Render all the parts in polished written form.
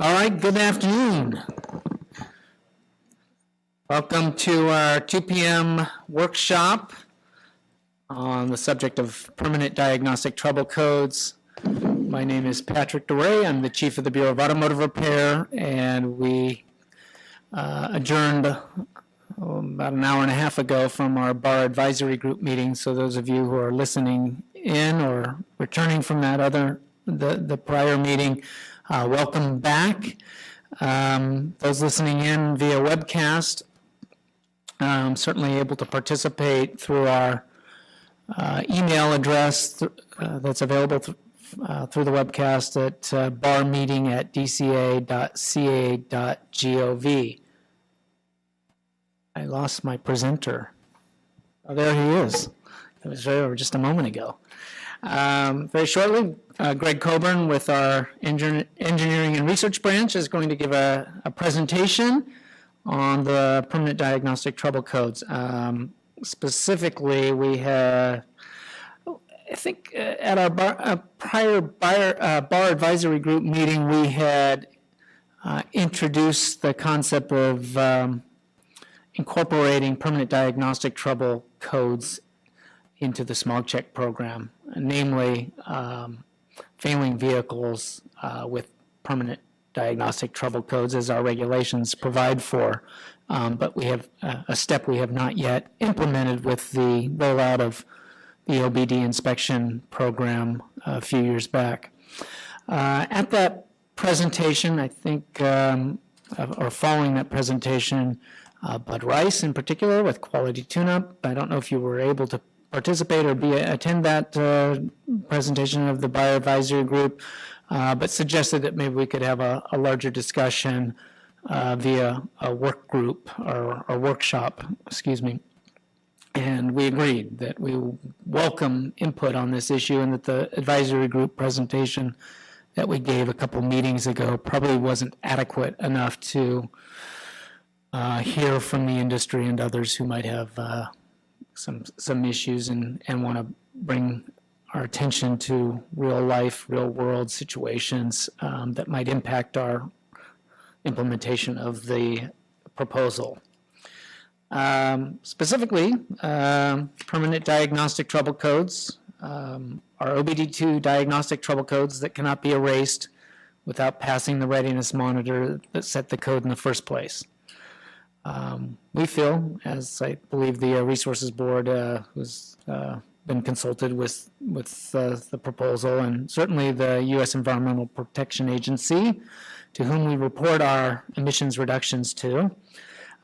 All right, good afternoon. Welcome to our 2 p.m. workshop on the subject of permanent diagnostic trouble codes. My name is Patrick DeRay. I'm the chief of the Bureau of Automotive Repair, and we adjourned about an hour and a half ago from our bar advisory group meeting. So those of you who are listening in or returning from that the prior meeting, welcome back. Those listening in via webcast, certainly able to participate through our email address that's available through the webcast at barmeeting@dca.ca.gov. I lost my presenter. Oh, there he is. It was over just a moment ago. Very shortly, Greg Coburn with our Engineering and Research Branch is going to give a presentation on the permanent diagnostic trouble codes. Specifically, we have, I think at our prior bar advisory group meeting, we had introduced the concept of incorporating permanent diagnostic trouble codes into the smog check program, namely failing vehicles with permanent diagnostic trouble codes as our regulations provide for. But we have a step we have not yet implemented with the rollout of the OBD inspection program a few years back. At that presentation, I think, or following that presentation, Bud Rice in particular with Quality Tune-Up. I don't know if you were able to participate or attend that presentation of the buyer advisory group, but suggested that maybe we could have a larger discussion via a work group or workshop, excuse me. And we agreed that we welcome input on this issue and that the advisory group presentation that we gave a couple meetings ago probably wasn't adequate enough to hear from the industry and others who might have some issues and want to bring our attention to real life, real world situations that might impact our implementation of the proposal. Specifically, permanent diagnostic trouble codes are OBD2 diagnostic trouble codes that cannot be erased without passing the readiness monitor that set the code in the first place. We feel, as I believe the Resources Board who's been consulted with the proposal, and certainly the U.S. Environmental Protection Agency, to whom we report our emissions reductions to,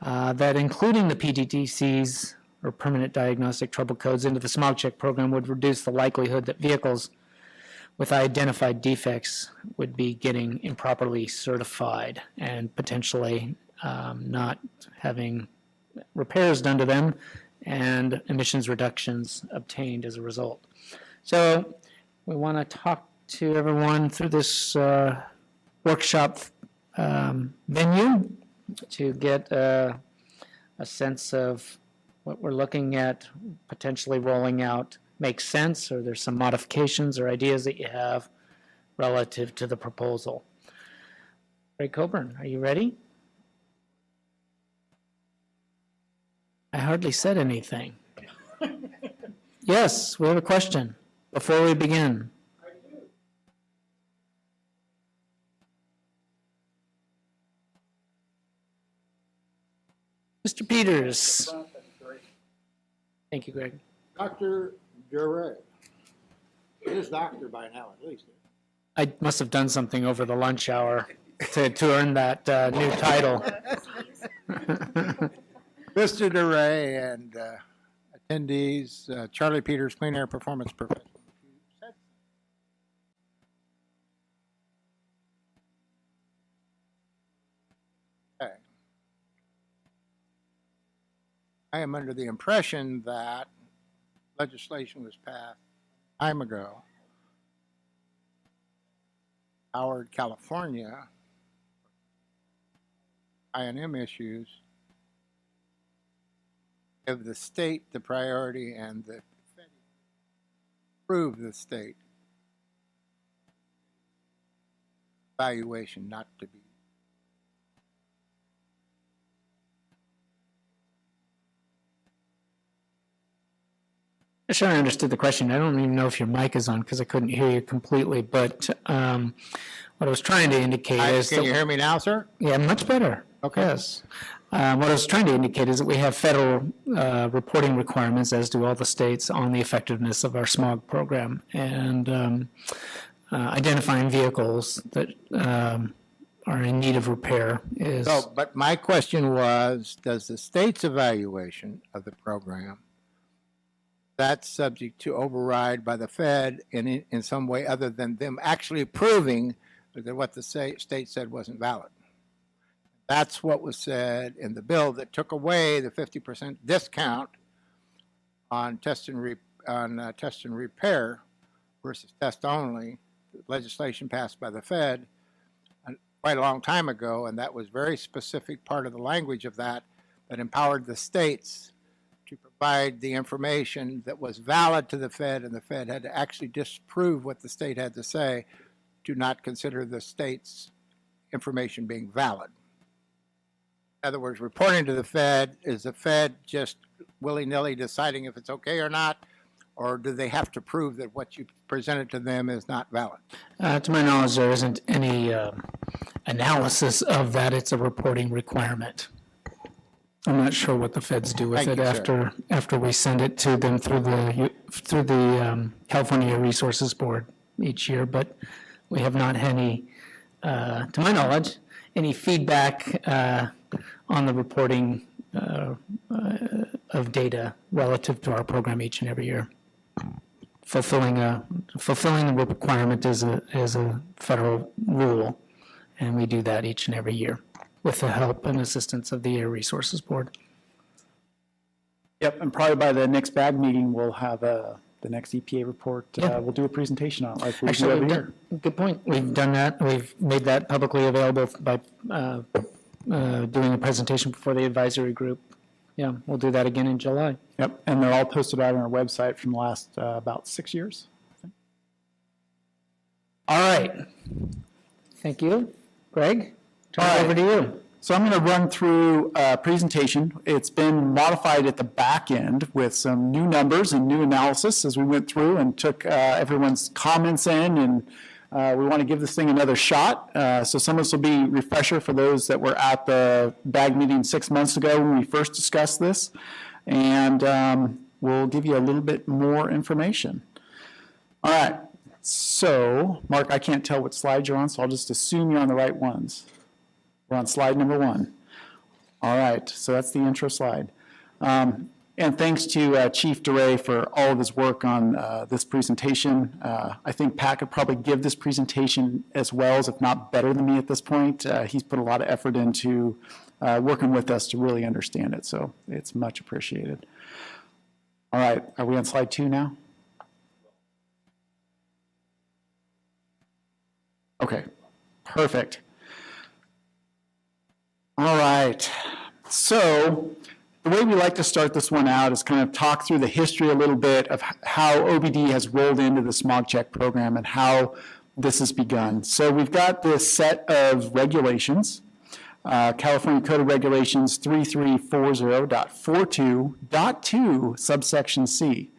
that including the PDTCs, or permanent diagnostic trouble codes, into the smog check program would reduce the likelihood that vehicles with identified defects would be getting improperly certified and potentially not having repairs done to them and emissions reductions obtained as a result. So we want to talk to everyone through this workshop venue to get a sense of what we're looking at potentially rolling out makes sense, or there's some modifications or ideas that you have relative to the proposal. Ray Coburn, are you ready? I hardly said anything. Yes, we have a question before we begin. I do. Mr. Peters. Thank you, Greg. Dr. Duray. It is doctor by now, at least. I must have done something over the lunch hour to earn that new title. Mr. Duray and attendees, Charlie Peters, Clean Air Performance Professional. Okay. I am under the impression that legislation was passed time ago. Howard, California, I&M issues give the state the priority and the prove the state evaluation not to be sure I understood the question. I don't even know if your mic is on because I couldn't hear you completely, but what I was trying to indicate is Can you that, hear me now, sir? yeah, much better. Okay. Yes. What I was trying to indicate is that we have federal reporting requirements, as do all the states, on the effectiveness of our smog program. And identifying vehicles that are in need of repair is, So, but my question was, does the state's evaluation of the program, that's subject to override by the Fed in some way other than them actually proving that what the state said wasn't valid? That's what was said in the bill that took away the 50% discount on test and repair versus test only. Legislation passed by the Fed quite a long time ago, and that was very specific part of the language of that empowered the states to provide the information that was valid to the Fed, and the Fed had to actually disprove what the state had to say to not consider the state's information being valid. In other words, reporting to the Fed, is the Fed just willy-nilly deciding if it's okay or not, or do they have to prove that what you presented to them is not valid? to my knowledge, there isn't any analysis of that. It's a reporting requirement. I'm not sure what the feds do with Thank it you, sir. after we send it to them through the California Resources Board each year, but we have not had any, to my knowledge, any feedback on the reporting of data relative to our program each and every year. Fulfilling the requirement is a federal rule, and we do that each and every year with the help and assistance of the Air Resources Board. Yep, and probably by the next BAG meeting, we'll have the next EPA report. Yeah. We'll do a presentation on it like we do Actually, every we've year. good point. We've done that. We've made that publicly available by doing a presentation before the advisory group. Yeah, we'll do that again in July. Yep, and they're all posted out on our website from the last about 6 years. All right. Thank you. Greg, turn All it right. over to you. So I'm going to run through a presentation. It's been modified at the back end with some new numbers and new analysis as we went through and took everyone's comments in, and we want to give this thing another shot. So some of this will be refresher for those that were at the BAG meeting 6 months ago when we first discussed this, and we'll give you a little bit more information. All right, so Mark, I can't tell what slide you're on, so I'll just assume you're on the right ones. We're on slide number 1. All right, so that's the intro slide. And thanks to Chief DeRay for all of his work on this presentation. I think Pat could probably give this presentation as well as, if not better than me at this point. He's put a lot of effort into working with us to really understand it, so it's much appreciated. All right, are we on slide 2 now? Okay, perfect. All right, so the way we like to start this one out is kind of talk through the history a little bit of how OBD has rolled into the smog check program and how this has begun. So we've got this set of regulations, California Code of Regulations 3340.42.2 subsection C,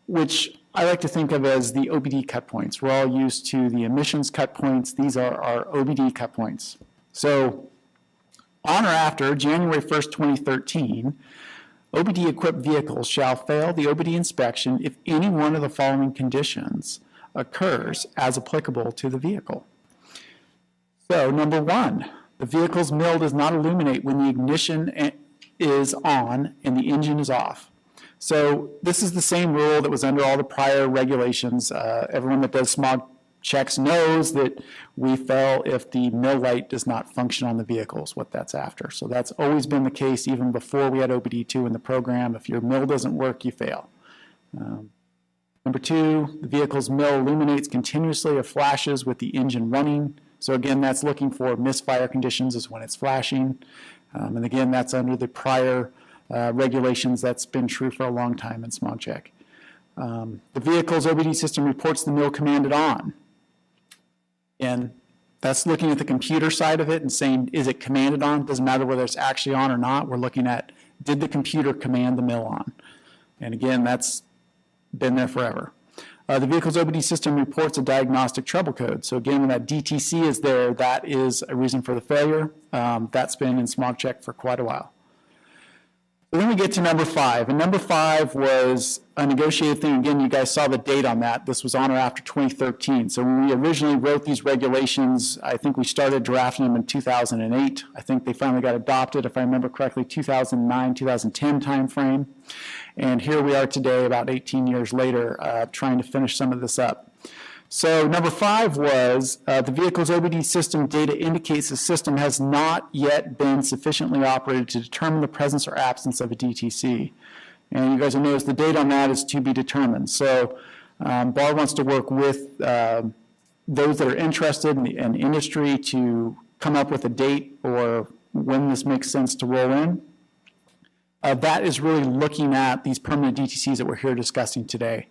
which I like to think of as the OBD cut points. We're all used to the emissions cut points. These are our OBD cut points. So on or after January 1st, 2013, OBD-equipped vehicles shall fail the OBD inspection if any one of the following conditions occurs as applicable to the vehicle. So number 1, the vehicle's mill does not illuminate when the ignition is on and the engine is off. So this is the same rule that was under all the prior regulations. Everyone that does smog checks knows that we fail if the mill light does not function on the vehicles, what that's after. So that's always been the case even before we had OBD2 in the program. If your mill doesn't work, you fail. Number 2, the vehicle's mill illuminates continuously or flashes with the engine running. So again, that's looking for misfire conditions is when it's flashing. And again, that's under the prior regulations. That's been true for a long time in smog check. The vehicle's OBD system reports the mill commanded on. And that's looking at the computer side of it and saying, is it commanded on? Doesn't matter whether it's actually on or not. We're looking at, did the computer command the mill on? And again, that's been there forever. The vehicle's OBD system reports a diagnostic trouble code. So again, when that DTC is there, that is a reason for the failure. That's been in smog check for quite a while. Then we get to number 5, and number 5 was a negotiated thing. Again, you guys saw the date on that. This was on or after 2013. So when we originally wrote these regulations, I think we started drafting them in 2008. I think they finally got adopted, if I remember correctly, 2009, 2010 timeframe. And here we are today, about 18 years later, trying to finish some of this up. So number 5 was the vehicle's OBD system data indicates the system has not yet been sufficiently operated to determine the presence or absence of a DTC. And you guys will notice the date on that is to be determined. So BAR wants to work with those that are interested in industry to come up with a date or when this makes sense to roll in. That is really looking at these permanent DTCs that we're here discussing today.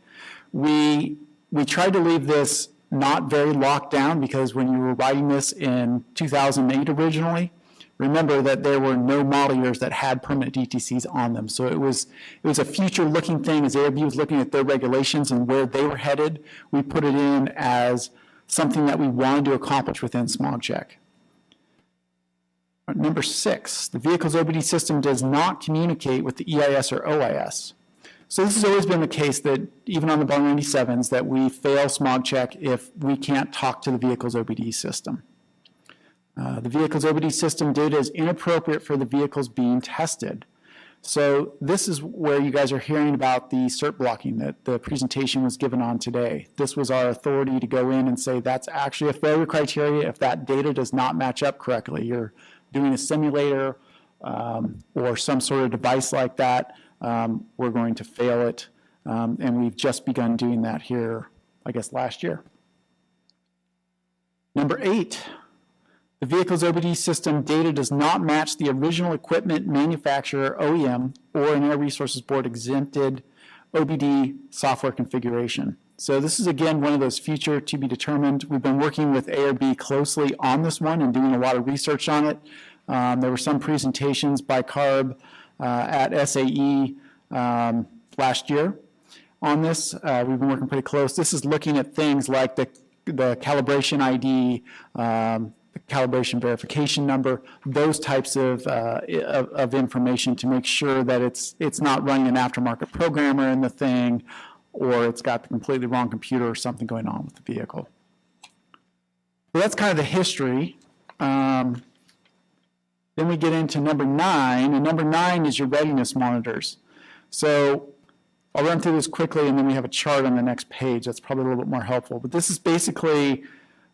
We tried to leave this not very locked down because when you were writing this in 2008 originally, remember that there were no model years that had permanent DTCs on them. So it was a future-looking thing as ARB was looking at their regulations and where they were headed. We put it in as something that we wanted to accomplish within smog check. Number 6, the vehicle's OBD system does not communicate with the EIS or OIS. So this has always been the case that even on the Bar 97s that we fail smog check if we can't talk to the vehicle's OBD system. The vehicle's OBD system data is inappropriate for the vehicles being tested. So this is where you guys are hearing about the cert blocking that the presentation was given on today. This was our authority to go in and say that's actually a failure criteria if that data does not match up correctly. You're doing a simulator or some sort of device like that. We're going to fail it, and we've just begun doing that here, I guess, last year. Number 8, the vehicle's OBD system data does not match the original equipment manufacturer, OEM, or an Air Resources Board exempted OBD software configuration. So this is, again, one of those future to be determined. We've been working with ARB closely on this one and doing a lot of research on it. There were some presentations by CARB at SAE last year on this. We've been working pretty close. This is looking at things like the calibration ID, the calibration verification number, those types of information to make sure that it's not running an aftermarket programmer in the thing or it's got the completely wrong computer or something going on with the vehicle. So that's kind of the history. Then we get into number 9, and number 9 is your readiness monitors. So I'll run through this quickly, and then we have a chart on the next page that's probably a little bit more helpful. But this is basically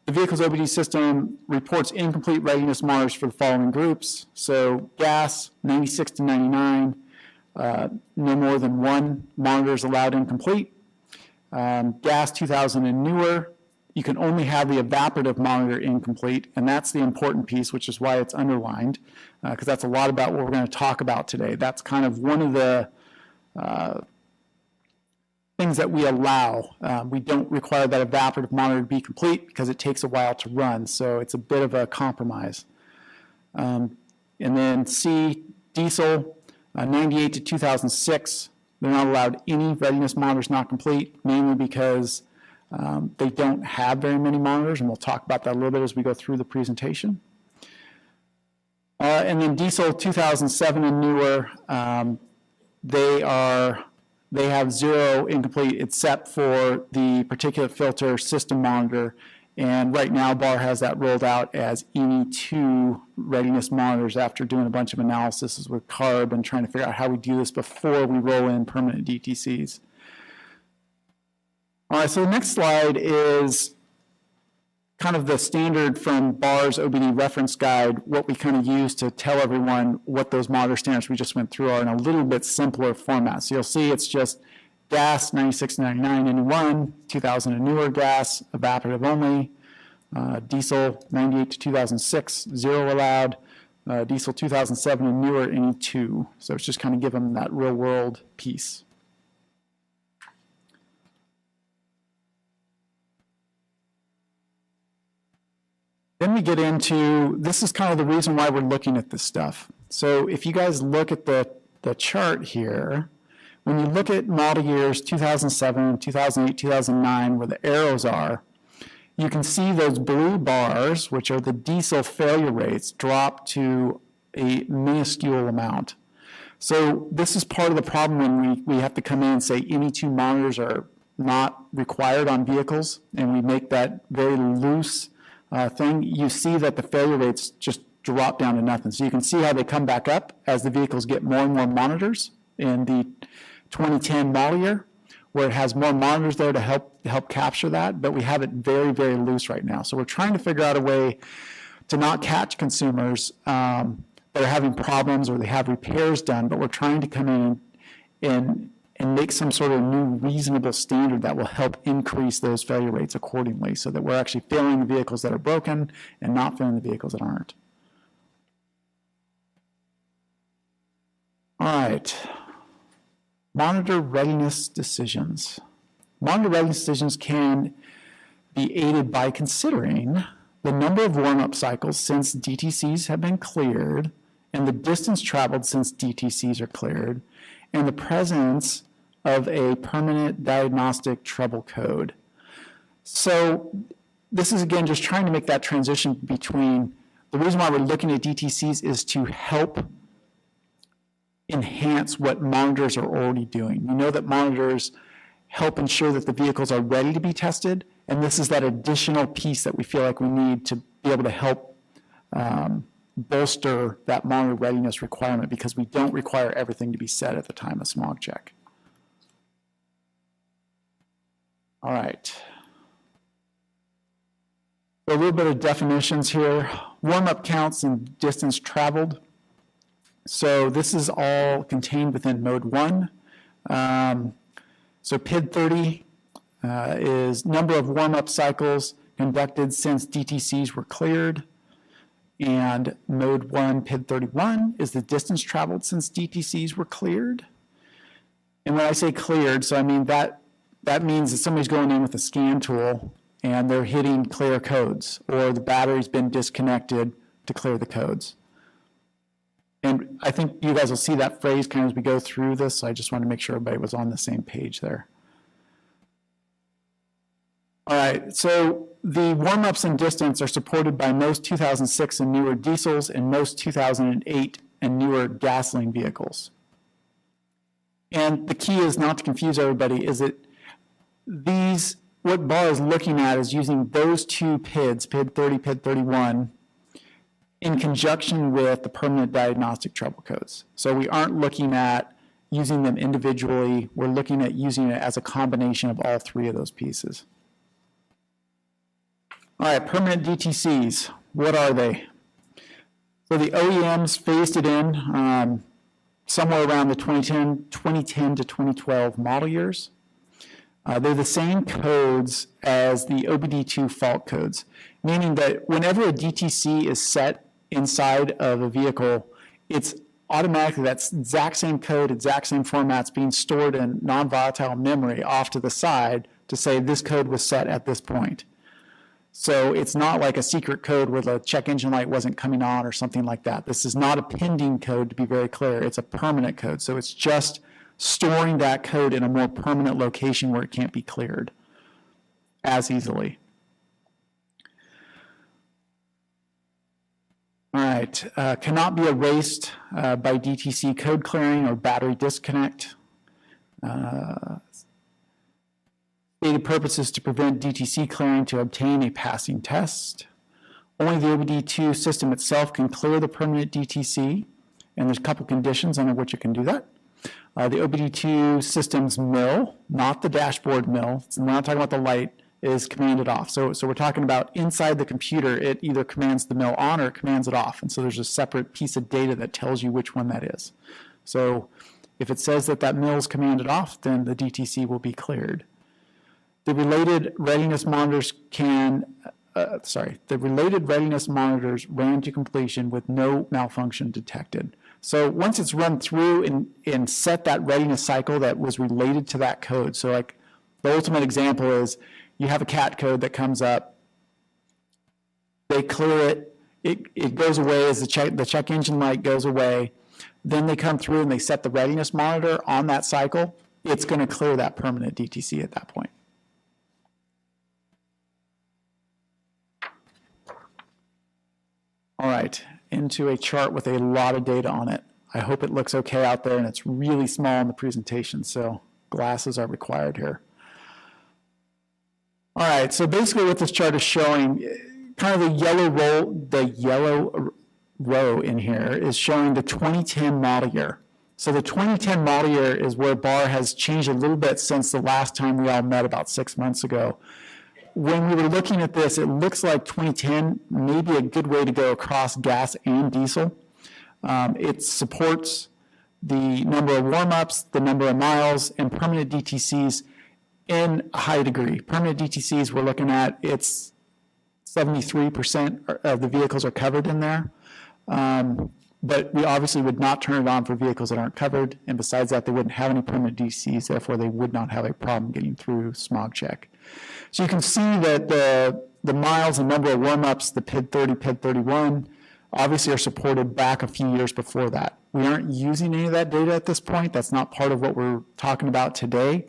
the vehicle's OBD system reports incomplete readiness monitors for the following groups. So gas, 96 to 99, no more than 1 monitor is allowed incomplete. Gas 2000 and newer, you can only have the evaporative monitor incomplete, and that's the important piece, which is why it's underlined, because that's a lot about what we're going to talk about today. That's kind of one of the things that we allow. We don't require that evaporative monitor to be complete because it takes a while to run, so it's a bit of a compromise. And then C, diesel, 98 to 2006, they're not allowed any readiness monitors not complete, mainly because they don't have very many monitors, and we'll talk about that a little bit as we go through the presentation. And then diesel 2007 and newer, they have 0 incomplete except for the particulate filter system monitor. And right now, BAR has that rolled out as ENI2 readiness monitors after doing a bunch of analysis with CARB and trying to figure out how we do this before we roll in permanent DTCs. All right, so the next slide is kind of the standard from BAR's OBD reference guide, what we kind of use to tell everyone what those monitor standards we just went through are in a little bit simpler format. So you'll see it's just gas, 96, 99, NE1, 2000 and newer gas, evaporative only, diesel, 98 to 2006, 0 allowed, diesel 2007 and newer, NE2. So it's just kind of give them that real world piece. Then we get into, this is kind of the reason why we're looking at this stuff. So if you guys look at the chart here, when you look at model years 2007, 2008, 2009, where the arrows are, you can see those blue bars, which are the diesel failure rates, drop to a minuscule amount. So this is part of the problem when we have to come in and say any two monitors are not required on vehicles, and we make that very loose thing. You see that the failure rates just drop down to nothing. So you can see how they come back up as the vehicles get more and more monitors in the 2010 model year, where it has more monitors there to help capture that, but we have it very, very loose right now. So we're trying to figure out a way to not catch consumers that are having problems or they have repairs done, but we're trying to come in and make some sort of new reasonable standard that will help increase those failure rates accordingly so that we're actually failing the vehicles that are broken and not failing the vehicles that aren't. All right. Monitor readiness decisions. Monitor readiness decisions can be aided by considering the number of warm-up cycles since DTCs have been cleared and the distance traveled since DTCs are cleared and the presence of a permanent diagnostic trouble code. So this is, again, just trying to make that transition between the reason why we're looking at DTCs is to help enhance what monitors are already doing. We know that monitors help ensure that the vehicles are ready to be tested, and this is that additional piece that we feel like we need to be able to help bolster that monitor readiness requirement because we don't require everything to be set at the time of smog check. All right. A little bit of definitions here. Warm-up counts and distance traveled. So this is all contained within mode 1. So PID 30 is number of warm-up cycles conducted since DTCs were cleared. And mode 1, PID 31, is the distance traveled since DTCs were cleared. And when I say cleared, so I mean that means that somebody's going in with a scan tool and they're hitting clear codes, or the battery's been disconnected to clear the codes. And I think you guys will see that phrase kind of as we go through this, so I just want to make sure everybody was on the same page there. All right, so the warm-ups and distance are supported by most 2006 and newer diesels and most 2008 and newer gasoline vehicles. And the key is not to confuse everybody, is that what BAR is looking at is using those two PIDs, PID 30, PID 31, in conjunction with the permanent diagnostic trouble codes. So we aren't looking at using them individually, we're looking at using it as a combination of all three of those pieces. All right, permanent DTCs, what are they? So the OEMs phased it in somewhere around the 2010 to 2012 model years. They're the same codes as the OBD2 fault codes, meaning that whenever a DTC is set inside of a vehicle, it's automatically that exact same code, exact same formats being stored in non-volatile memory off to the side to say this code was set at this point. So it's not like a secret code where the check engine light wasn't coming on or something like that. This is not a pending code, to be very clear. It's a permanent code. So it's just storing that code in a more permanent location where it can't be cleared as easily. All right, cannot be erased by DTC code clearing or battery disconnect. Stated purpose is to prevent DTC clearing to obtain a passing test. Only the OBD2 system itself can clear the permanent DTC, and there's a couple conditions under which it can do that. The OBD2 system's mill, not the dashboard mill, we're not talking about the light, is commanded off. So we're talking about inside the computer, it either commands the mill on or it commands it off. And so there's a separate piece of data that tells you which one that is. So if it says that that mill is commanded off, then the DTC will be cleared. The related readiness monitors the related readiness monitors ran to completion with no malfunction detected. So once it's run through and set that readiness cycle that was related to that code, so like the ultimate example is you have a CAT code that comes up, they clear it, it goes away as the check engine light goes away, then they come through and they set the readiness monitor on that cycle, it's going to clear that permanent DTC at that point. All right, into a chart with a lot of data on it. I hope it looks okay out there, and it's really small in the presentation, so glasses are required here. All right, so basically what this chart is showing, kind of the yellow row in here is showing the 2010 model year. So the 2010 model year is where BAR has changed a little bit since the last time we all met about 6 months ago. When we were looking at this, it looks like 2010 may be a good way to go across gas and diesel. It supports the number of warm-ups, the number of miles, and permanent DTCs in a high degree. Permanent DTCs we're looking at, it's 73% of the vehicles are covered in there. But we obviously would not turn it on for vehicles that aren't covered. And besides that, they wouldn't have any permanent DTCs, therefore they would not have a problem getting through smog check. So you can see that the miles and number of warm-ups, the PID 30, PID 31, obviously are supported back a few years before that. We aren't using any of that data at this point. That's not part of what we're talking about today.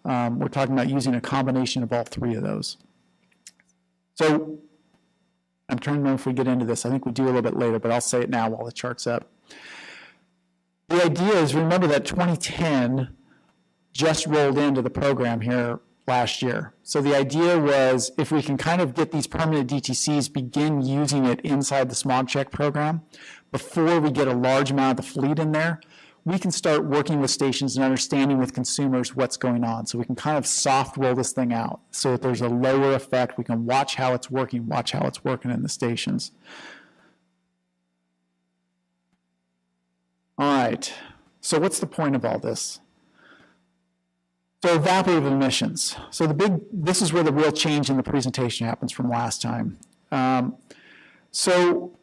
We're talking about using a combination of all three of those. So I'm trying to know if we get into this. I think we do a little bit later, but I'll say it now while the chart's up. The idea is, remember that 2010 just rolled into the program here last year. So the idea was, if we can kind of get these permanent DTCs begin using it inside the smog check program before we get a large amount of the fleet in there, we can start working with stations and understanding with consumers what's going on. So we can kind of soft roll this thing out so that there's a lower effect. We can watch how it's working in the stations. All right, so what's the point of all this? So evaporative emissions. So this is where the real change in the presentation happens from last time. So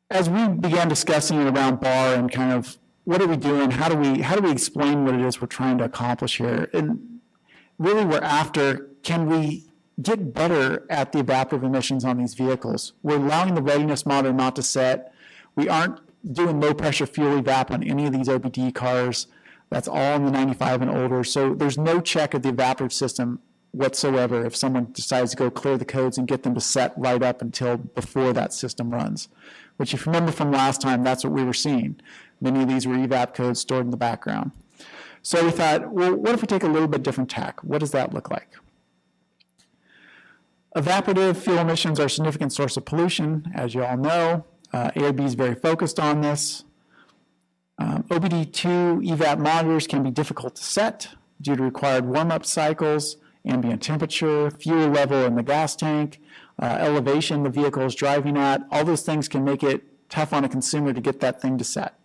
as we began discussing it around BAR and kind of what are we doing, how do we explain what it is we're trying to accomplish here? And really we're after, can we get better at the evaporative emissions on these vehicles? We're allowing the readiness monitor not to set. We aren't doing low pressure fuel evap on any of these OBD cars. That's all in the 95 and older. So there's no check of the evaporative system whatsoever if someone decides to go clear the codes and get them to set right up until before that system runs. Which, if you remember from last time, that's what we were seeing. Many of these were evap codes stored in the background. So we thought, well, what if we take a little bit different tack? What does that look like? Evaporative fuel emissions are a significant source of pollution, as you all know. ARB is very focused on this. OBD2 evap monitors can be difficult to set due to required warm-up cycles, ambient temperature, fuel level in the gas tank, elevation the vehicle is driving at. All those things can make it tough on a consumer to get that thing to set.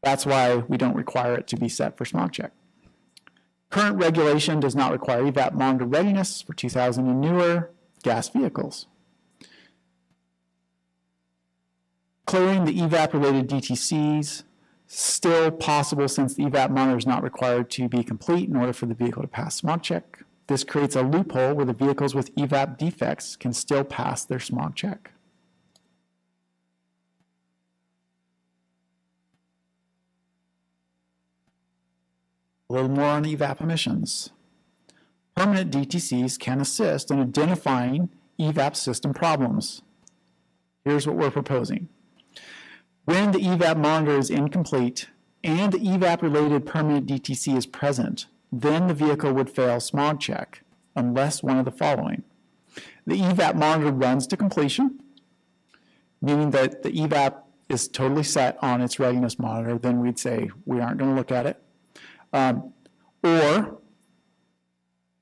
That's why we don't require it to be set for smog check. Current regulation does not require evap monitor readiness for 2000 and newer gas vehicles. Clearing the evap-related DTCs, still possible since the evap monitor is not required to be complete in order for the vehicle to pass smog check. This creates a loophole where the vehicles with evap defects can still pass their smog check. A little more on evap emissions. Permanent DTCs can assist in identifying evap system problems. Here's what we're proposing. When the evap monitor is incomplete and the evap-related permanent DTC is present, then the vehicle would fail smog check unless one of the following. The evap monitor runs to completion, meaning that the evap is totally set on its readiness monitor, then we'd say we aren't going to look at it. Or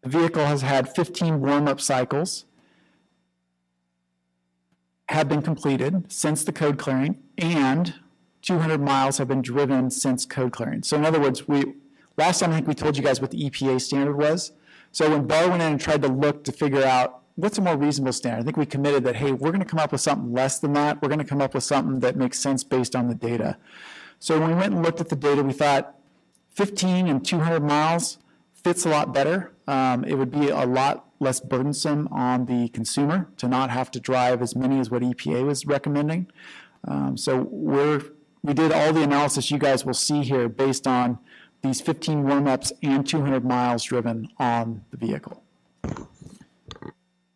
the vehicle has had 15 warm-up cycles, have been completed since the code clearing, and 200 miles have been driven since code clearing. So in other words, last time I think we told you guys what the EPA standard was. So when BAR went in and tried to look to figure out what's a more reasonable standard, I think we committed that, hey, we're going to come up with something less than that. We're going to come up with something that makes sense based on the data. So when we went and looked at the data, we thought 15 and 200 miles fits a lot better. It would be a lot less burdensome on the consumer to not have to drive as many as what EPA was recommending. So we're we did all the analysis you guys will see here based on these 15 warm-ups and 200 miles driven on the vehicle.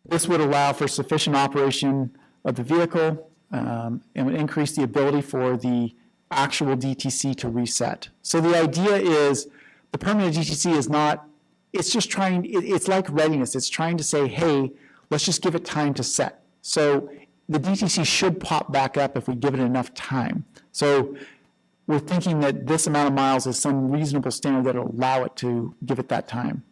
This would allow for sufficient operation of the vehicle and would increase the ability for the actual DTC to reset. So the idea is the permanent DTC is not, it's just trying, it's like readiness. It's trying to say, hey, let's just give it time to set. So the DTC should pop back up if we give it enough time. So we're thinking that this amount of miles is some reasonable standard that will allow it to give it that time.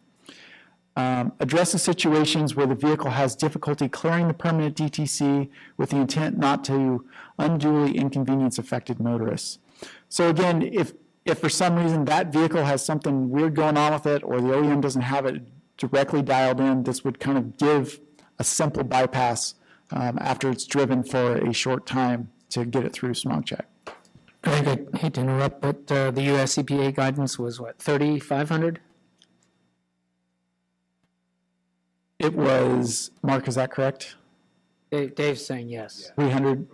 Addresses situations where the vehicle has difficulty clearing the permanent DTC with the intent not to unduly inconvenience affected motorists. So again, if for some reason that vehicle has something weird going on with it or the OEM doesn't have it directly dialed in, this would kind of give a simple bypass after it's driven for a short time to get it through smog check. Greg, I hate to interrupt, but the US EPA guidance was what, 3,500? It was, Mark, is that correct? Dave's saying yes. 300?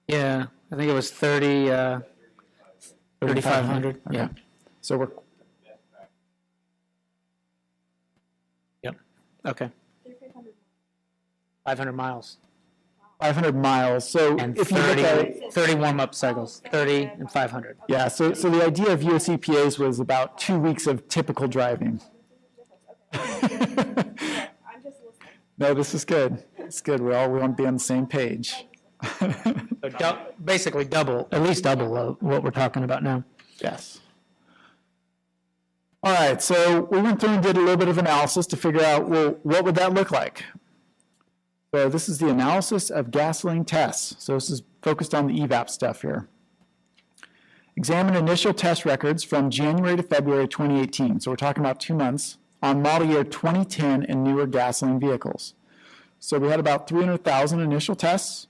Yeah, I think it was 3,500. Okay. Yeah. So we're, Yep. Okay. 500 miles. 500 miles. So And if you look at it, 30 warm-up cycles, 30 and 500. yeah, so the idea of US EPA's was about 2 weeks of typical driving. I'm just listening. No, this is good. It's good. We want to be on the same page. So basically double, at least double of what we're talking about now. Yes. All right, so we went through and did a little bit of analysis to figure out, well, what would that look like? So this is the analysis of gasoline tests. So this is focused on the evap stuff here. Examine initial test records from January to February 2018. So we're talking about 2 months on model year 2010 and newer gasoline vehicles. So we had about 300,000 initial tests,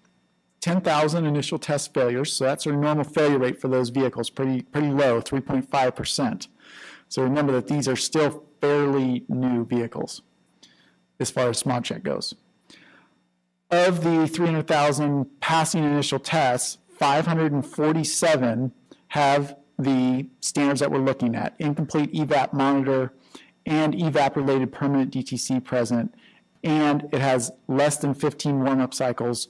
10,000 initial test failures. So that's our normal failure rate for those vehicles, pretty low, 3.5%. So remember that these are still fairly new vehicles as far as smog check goes. Of the 300,000 passing initial tests, 547 have the standards that we're looking at: incomplete evap monitor and evap-related permanent DTC present, and it has less than 15 warm-up cycles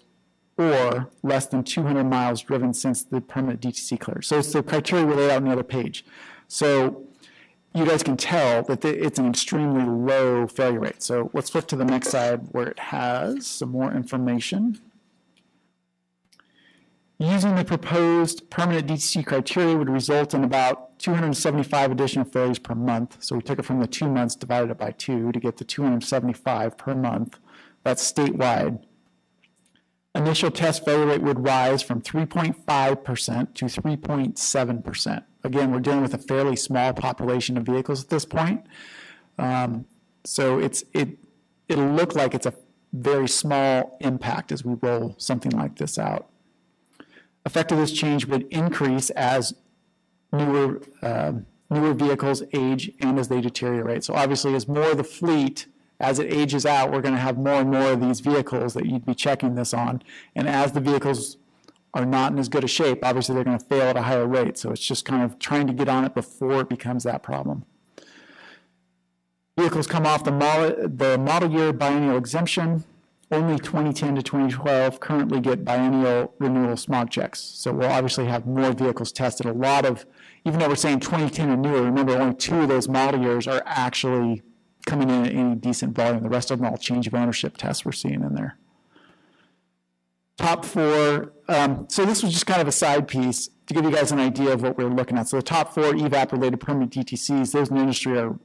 or less than 200 miles driven since the permanent DTC cleared. So it's the criteria we laid out on the other page. So you guys can tell that it's an extremely low failure rate. So let's flip to the next slide where it has some more information. Using the proposed permanent DTC criteria would result in about 275 additional failures per month. So we took it from the 2 months, divided it by 2 to get the 275 per month. That's statewide. Initial test failure rate would rise from 3.5% to 3.7%. Again, we're dealing with a fairly small population of vehicles at this point. So it'll look like it's a very small impact as we roll something like this out. Effect of this change would increase as newer vehicles age and as they deteriorate. So obviously, as more of the fleet, as it ages out, we're going to have more and more of these vehicles that you'd be checking this on. And as the vehicles are not in as good a shape, obviously they're going to fail at a higher rate. So it's just kind of trying to get on it before it becomes that problem. Vehicles come off the model year biennial exemption. Only 2010 to 2012 currently get biennial renewal smog checks. So we'll obviously have more vehicles tested. A lot of, even though we're saying 2010 and newer, remember only 2 of those model years are actually coming in at any decent volume. The rest of them are all change of ownership tests we're seeing in there. Top 4, so this was just kind of a side piece to give you guys an idea of what we're looking at. So the top 4 evap-related permanent DTCs, those in the industry are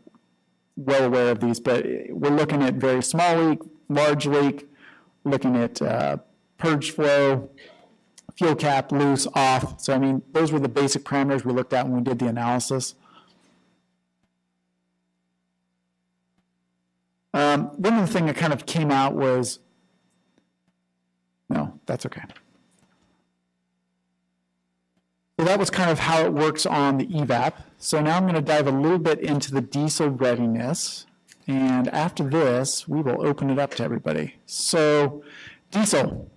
well aware of these, but we're looking at very small leak, large leak, looking at purge flow, fuel cap, loose, off. So I mean, those were the basic parameters we looked at when we did the analysis. One of the things that kind of came out was, no, that's okay. So that was kind of how it works on the evap. So now I'm going to dive a little bit into the diesel readiness. And after this, we will open it up to everybody. So diesel.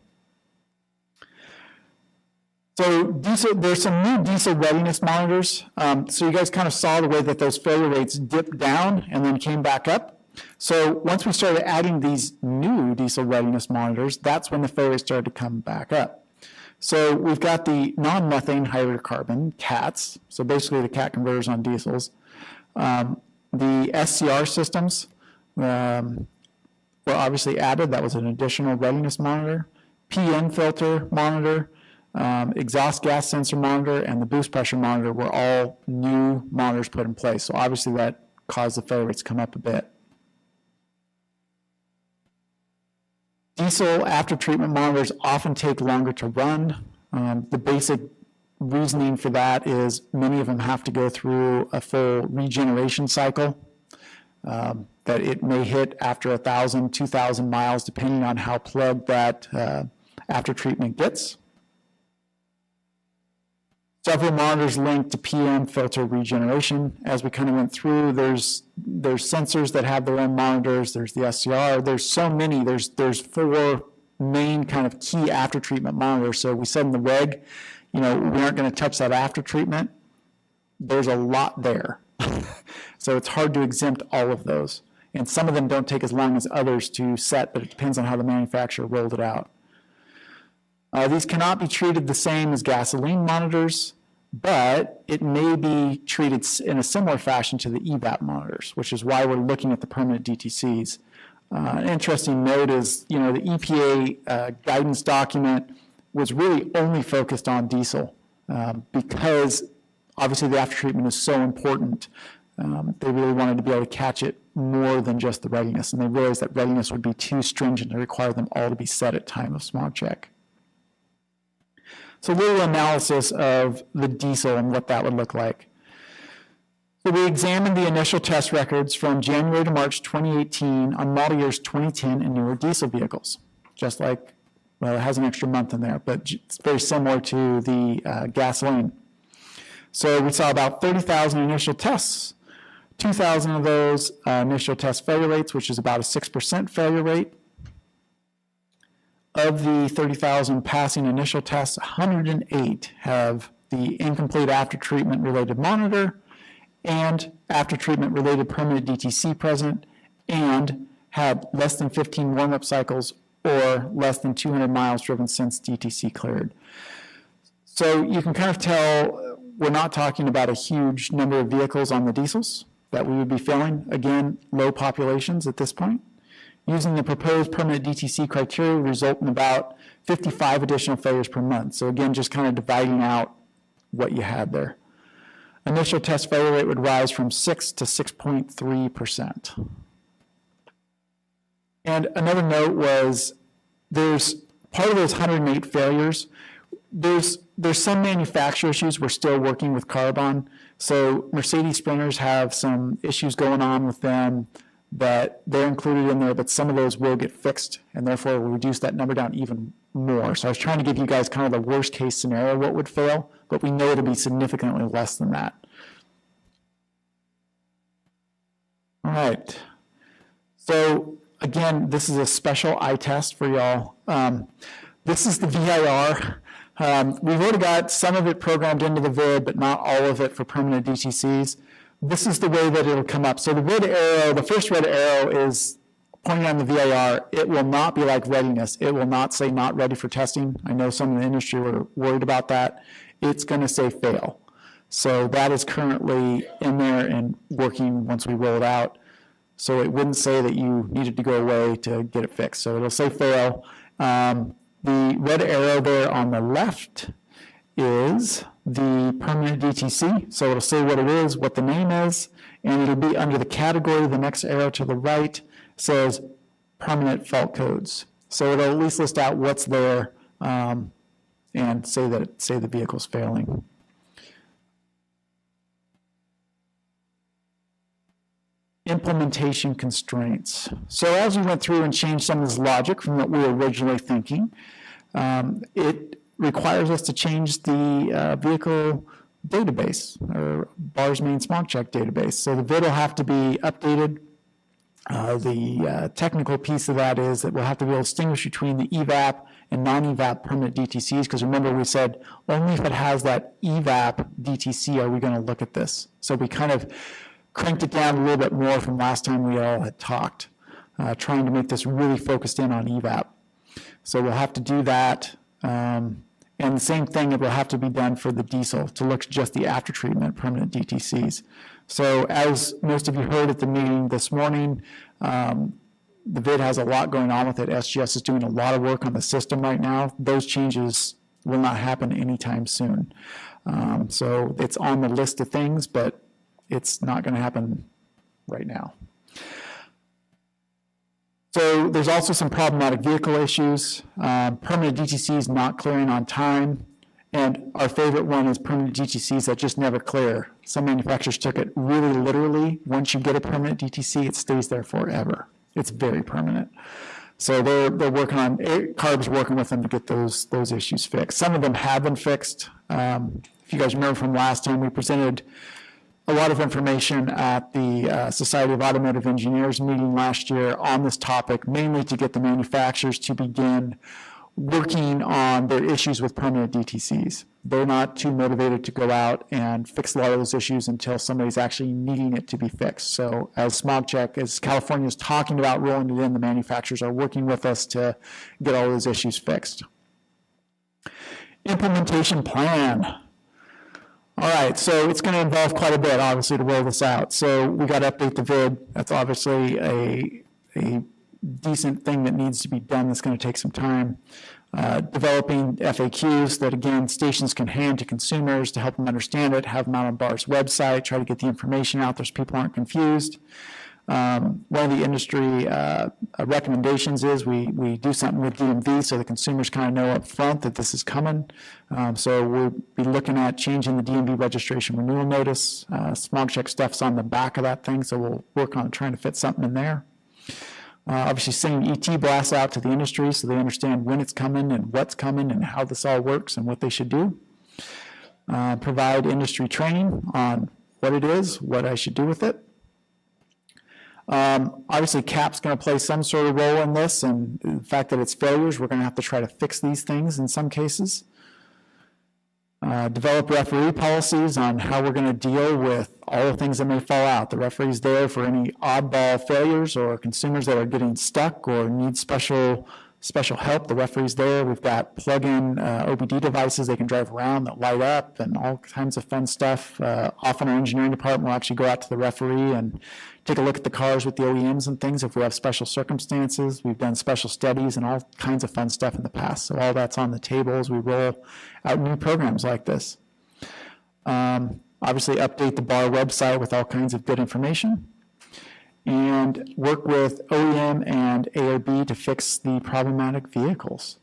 So there's some new diesel readiness monitors. So you guys kind of saw the way that those failure rates dipped down and then came back up. So once we started adding these new diesel readiness monitors, that's when the failure rates started to come back up. So we've got the non-methane hydrocarbon, CATs, so basically the CAT converters on diesels. The SCR systems were obviously added. That was an additional readiness monitor. PM filter monitor, exhaust gas sensor monitor, and the boost pressure monitor were all new monitors put in place. So obviously that caused the failure rates to come up a bit. Diesel after-treatment monitors often take longer to run. The basic reasoning for that is many of them have to go through a full regeneration cycle that it may hit after 1,000, 2,000 miles, depending on how plugged that after-treatment gets. Several monitors linked to PM filter regeneration. As we kind of went through, there's sensors that have their own monitors. There's the SCR. There's so many. There's 4 main kind of key after treatment monitors. So we said in the reg, we aren't going to touch that after treatment. There's a lot there. So it's hard to exempt all of those. And some of them don't take as long as others to set, but it depends on how the manufacturer rolled it out. These cannot be treated the same as gasoline monitors, but it may be treated in a similar fashion to the EVAP monitors, which is why we're looking at the permanent DTCs. An interesting note is, the EPA guidance document was really only focused on diesel because obviously the after-treatment is so important. They really wanted to be able to catch it more than just the readiness, and they realized that readiness would be too stringent to require them all to be set at time of smog check. So a little analysis of the diesel and what that would look like. So we examined the initial test records from January to March 2018 on model years 2010 and newer diesel vehicles. Just like, well, it has an extra month in there, but it's very similar to the gasoline. So we saw about 30,000 initial tests. 2,000 of those initial test failure rates, which is about a 6% failure rate. Of the 30,000 passing initial tests, 108 have the incomplete after-treatment related monitor and after-treatment related permanent DTC present and had less than 15 warm-up cycles or less than 200 miles driven since DTC cleared. So you can kind of tell we're not talking about a huge number of vehicles on the diesels that we would be failing. Again, low populations at this point. Using the proposed permanent DTC criteria would result in about 55 additional failures per month. So again, just kind of dividing out what you had there. Initial test failure rate would rise from 6 to 6.3%. And another note was there's part of those 108 failures, there's some manufacturer issues we're still working with Carbon. So Mercedes Sprinters have some issues going on with them that they're included in there, but some of those will get fixed, and therefore will reduce that number down even more. So I was trying to give you guys kind of the worst case scenario, what would fail, but we know it'll be significantly less than that. All right. So again, this is a special eye test for y'all. This is the VIR. We've already got some of it programmed into the vid, but not all of it for permanent DTCs. This is the way that it'll come up. So the red arrow, the first red arrow is pointing on the VIR. It will not be like readiness. It will not say not ready for testing. I know some in the industry were worried about that. It's going to say fail. So that is currently in there and working once we roll it out. So it wouldn't say that you needed to go away to get it fixed. So it'll say fail. The red arrow there on the left is the permanent DTC. So it'll say what it is, what the name is, and it'll be under the category. The next arrow to the right says permanent fault codes. So it'll at least list out what's there and say the vehicle's failing. Implementation constraints. So as we went through and changed some of this logic from what we were originally thinking, it requires us to change the vehicle database, or BAR's main smog check database. So the VID will have to be updated. The technical piece of that is that we'll have to be able to distinguish between the EVAP and non-evap permanent DTCs, because remember we said only if it has that evap DTC are we going to look at this. So we kind of cranked it down a little bit more from last time we all had talked, trying to make this really focused in on evap. So we'll have to do that. And the same thing, it will have to be done for the diesel to look at just the after treatment permanent DTCs. So as most of you heard at the meeting this morning, the VID has a lot going on with it. SGS is doing a lot of work on the system right now. Those changes will not happen anytime soon. So it's on the list of things, but it's not going to happen right now. So there's also some problematic vehicle issues. Permanent DTCs not clearing on time. And our favorite one is permanent DTCs that just never clear. Some manufacturers took it really literally. Once you get a permanent DTC, it stays there forever. It's very permanent. So they're working on, CARB's working with them to get those issues fixed. Some of them have been fixed. If you guys remember from last time, we presented a lot of information at the Society of Automotive Engineers meeting last year on this topic, mainly to get the manufacturers to begin working on their issues with permanent DTCs. They're not too motivated to go out and fix a lot of those issues until somebody's actually needing it to be fixed. So as SmogCheck, as California is talking about rolling it in, the manufacturers are working with us to get all those issues fixed. Implementation plan. All right, so it's going to involve quite a bit, obviously, to roll this out. So we got to update the VID. That's obviously a decent thing that needs to be done. That's going to take some time. Developing FAQs that, again, stations can hand to consumers to help them understand it, have them out on BAR's website, try to get the information out there so people aren't confused. One of the industry recommendations is we do something with DMV so the consumers kind of know up front that this is coming. So we'll be looking at changing the DMV registration renewal notice. SmogCheck stuff's on the back of that thing, so we'll work on trying to fit something in there. Obviously sending ET blasts out to the industry so they understand when it's coming and what's coming and how this all works and what they should do. Provide industry training on what it is, what I should do with it. Obviously, CAP's going to play some sort of role in this, and the fact that it's failures, we're going to have to try to fix these things in some cases. Develop referee policies on how we're going to deal with all the things that may fall out. The referee's there for any oddball failures or consumers that are getting stuck or need special help. The referee's there. We've got plug-in OBD devices they can drive around that light up and all kinds of fun stuff. Often our engineering department will actually go out to the referee and take a look at the cars with the OEMs and things if we have special circumstances. We've done special studies and all kinds of fun stuff in the past. So all that's on the table as we roll out new programs like this. Obviously update the BAR website with all kinds of good information. And work with OEM and AOB to fix the problematic vehicles.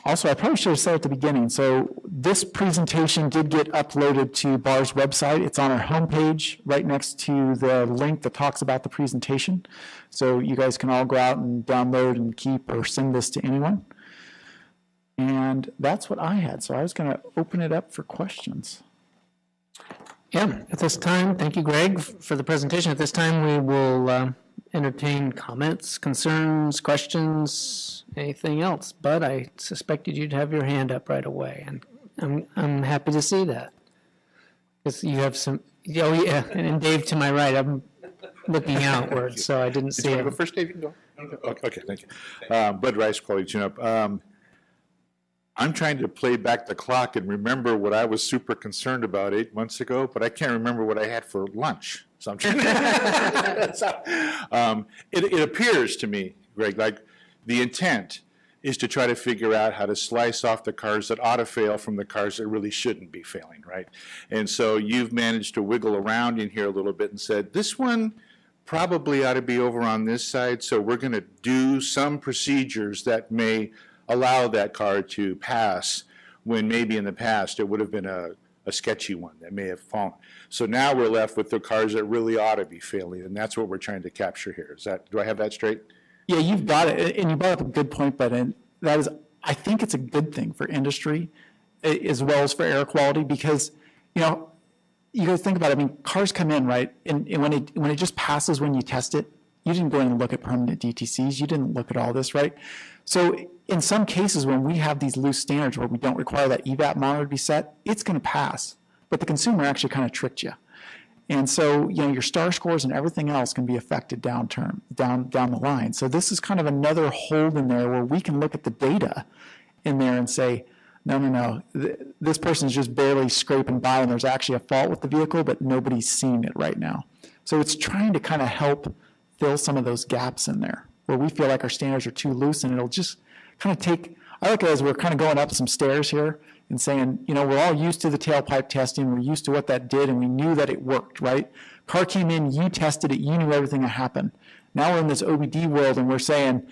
Also, I probably should have said at the beginning, so this presentation did get uploaded to BAR's website. It's on our homepage right next to the link that talks about the presentation. So you guys can all go out and download and keep or send this to anyone. And that's what I had. So I was going to open it up for questions. Yeah, at this time, thank you, Greg, for the presentation. At this time, we will entertain comments, concerns, questions, anything else. But I suspected you'd have your hand up right away, and I'm happy to see that. Because you have some, oh yeah, and Dave to my right, I'm looking outward, so I didn't see You it. want to go first, Dave? You can go. Okay, thank you. Bud Rice, Quality Tune-Up. I'm trying to play back the clock and remember what I was super concerned about 8 months ago, but I can't remember what I had for lunch. So I'm trying to it appears to me, Greg, like the intent is to try to figure out how to slice off the cars that ought to fail from the cars that really shouldn't be failing, right? And so you've managed to wiggle around in here a little bit and said, this one probably ought to be over on this side, so we're going to do some procedures that may allow that car to pass when maybe in the past it would have been a sketchy one that may have fallen. So now we're left with the cars that really ought to be failing, and that's what we're trying to capture here. Is that, do I have that straight? Yeah, you've got it, and you brought up a good point, but that is, I think it's a good thing for industry as well as for air quality because, you guys think about it, I mean, cars come in, right, and when it just passes when you test it, You didn't go in and look at permanent DTCs. You didn't look at all this, right? So in some cases, when we have these loose standards where we don't require that evap monitor to be set, it's going to pass. But the consumer actually kind of tricked you. And so, your star scores and everything else can be affected down the line. So this is kind of another hold in there where we can look at the data in there and say, no, this person's just barely scraping by and there's actually a fault with the vehicle, but nobody's seeing it right now. So it's trying to kind of help fill some of those gaps in there where we feel like our standards are too loose, and it'll just kind of take, I look at it as we're kind of going up some stairs here and saying, we're all used to the tailpipe testing, we're used to what that did, and we knew that it worked, right? Car came in, you tested it, you knew everything that happened. Now we're in this OBD world and we're saying,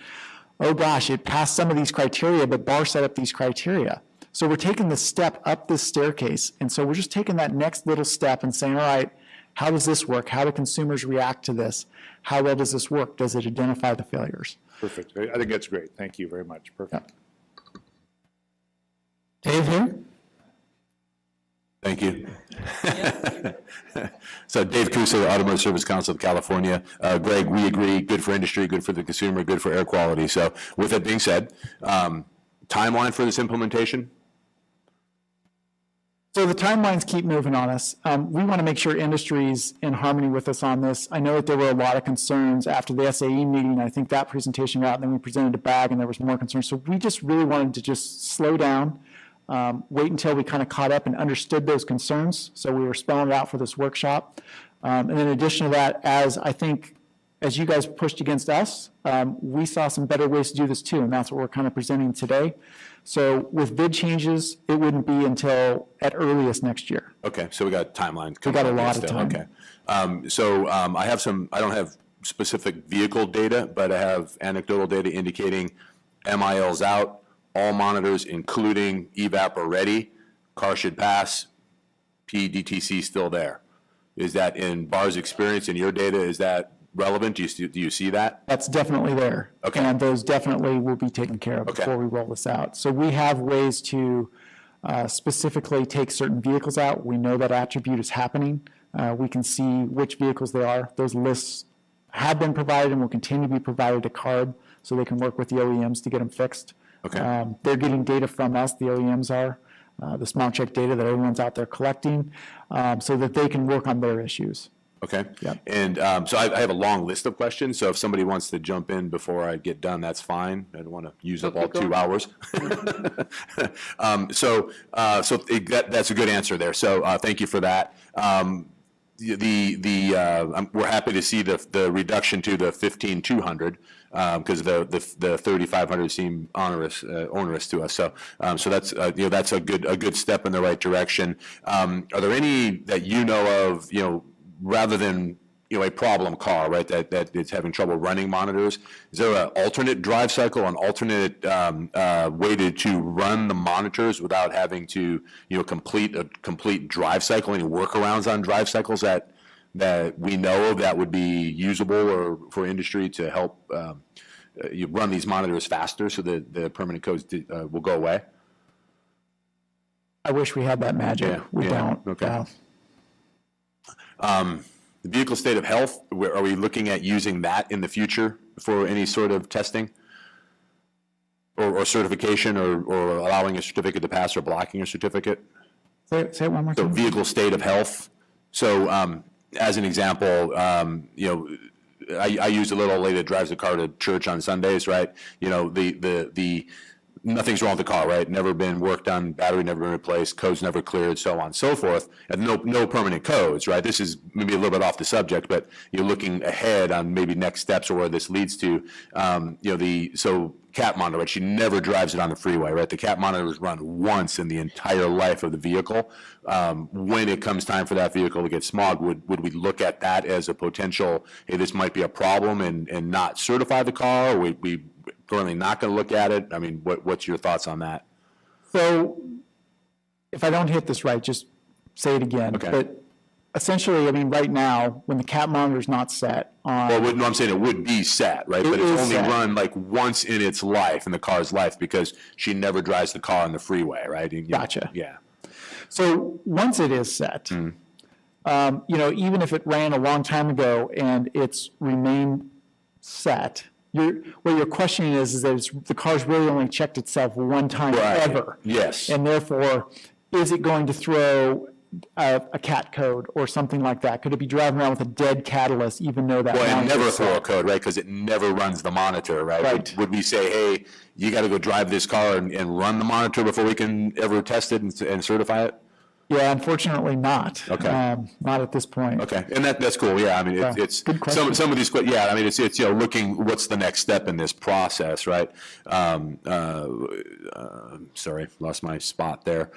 oh gosh, it passed some of these criteria, but BAR set up these criteria. So we're taking the step up this staircase, and so we're just taking that next little step and saying, all right, how does this work? How do consumers react to this? How well does this work? Does it identify the failures? Perfect. I think that's great. Thank you very much. Perfect. Dave here? Thank you. So Dave Kuso, Automotive Service Council of California. Greg, we agree, good for industry, good for the consumer, good for air quality. So with that being said, timeline for this implementation? So the timelines keep moving on us. We want to make sure industry's in harmony with us on this. I know that there were a lot of concerns after the SAE meeting. I think that presentation got out, and then we presented a bag, and there was more concerns. So we just really wanted to just slow down, wait until we kind of caught up and understood those concerns. So we were spelling it out for this workshop. And in addition to that, as you guys pushed against us, we saw some better ways to do this too, and that's what we're kind of presenting today. So with bid changes, it wouldn't be until at earliest next year. Okay, so we got timelines. We got a lot of time. Okay. I don't have specific vehicle data, but I have anecdotal data indicating MIL's out, all monitors, including Evaporative, car should pass, PDTC still there. Is that in BAR's experience, in your data, is that relevant? Do you see that? That's definitely there. Okay. And those definitely will be taken care of Okay. before we roll this out. So we have ways to specifically take certain vehicles out. We know that attribute is happening. We can see which vehicles they are. Those lists have been provided and will continue to be provided to CARB so they can work with the OEMs to get them fixed. Okay. They're getting data from us, the OEMs are, the small check data that everyone's out there collecting, so that they can work on their issues. Okay. Yep. And so I have a long list of questions, so if somebody wants to jump in before I get done, that's fine. I don't want to use up all 2 hours. That's a good answer there, so thank you for that. We're happy to see the reduction to the 15,200 because the 3,500 seem onerous to us. So that's a good step in the right direction. Are there any that you know of, rather than a problem car, right, that is having trouble running monitors? Is there an alternate drive cycle, an alternate way to run the monitors without having to complete a complete drive cycle? Any workarounds on drive cycles that we know of that would be usable or for industry to help you run these monitors faster so that the permanent codes will go away? I wish we had that magic. We don't. Okay. The vehicle state of health, are we looking at using that in the future for any sort of testing or certification or allowing a certificate to pass or blocking a certificate? Say it one more So time. vehicle state of health. So as an example, I use a little lady that drives the car to church on Sundays, right? The nothing's wrong with the car, right? Never been worked on, battery never been replaced, codes never cleared, so on and so forth, and no permanent codes, right? This is maybe a little bit off the subject, but you're looking ahead on maybe next steps or where this leads to. So CAT monitor, right? She never drives it on the freeway, right? The CAT monitor is run once in the entire life of the vehicle. When it comes time for that vehicle to get smogged, would we look at that as a potential, hey, this might be a problem and not certify the car, or we currently not going to look at it? I mean, what's your thoughts on that? So if I don't hit this right, just say it again. Okay. But essentially, I mean, right now, when the CAT monitor's not set on. Well, no, I'm saying it would be set, right? But It it's is only set. run like once in its life, in the car's life, because she never drives the car on the freeway, right? Gotcha. Yeah. So once it is set, even if it ran a long time ago and it's remained set, what you're questioning is that the car's really only checked itself one time Right. ever. Yes. And therefore, is it going to throw a cat code or something like that? Could it be driving around with a dead catalyst even though that Well, and monitor never is throw a set? code, right? Because it never runs the monitor, right? Right. Would we say, hey, you got to go drive this car and run the monitor before we can ever test it and certify it? Yeah, unfortunately not. Okay. Not at this point. Okay, and that's cool. Yeah, I mean, Yeah, it's good question. some of these. Yeah, I mean, it's looking what's the next step in this process, right? Sorry, lost my spot there.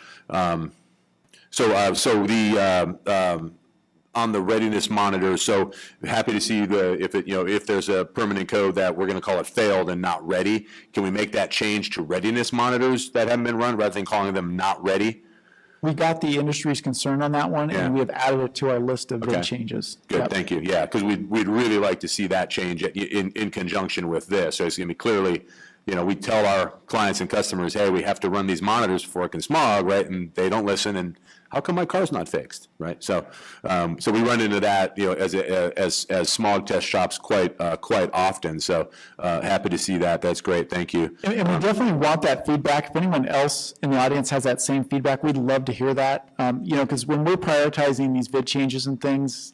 So the on the readiness monitor. So happy to see if there's a permanent code that we're going to call it failed and not ready. Can we make that change to readiness monitors that haven't been run rather than calling them not ready? We got the industry's concern on that one, Yeah. and we have added it to our list of Okay. bid changes. Good, Yep. thank you. Yeah, because we'd really like to see that change in conjunction with this. So it's going to be clearly, we tell our clients and customers, hey, we have to run these monitors before it can smog, right? And they don't listen, and how come my car's not fixed, right? So we run into that, as smog test shops quite often. So happy to see that. That's great. Thank you. And we definitely want that feedback. If anyone else in the audience has that same feedback, we'd love to hear that. Because when we're prioritizing these bid changes and things,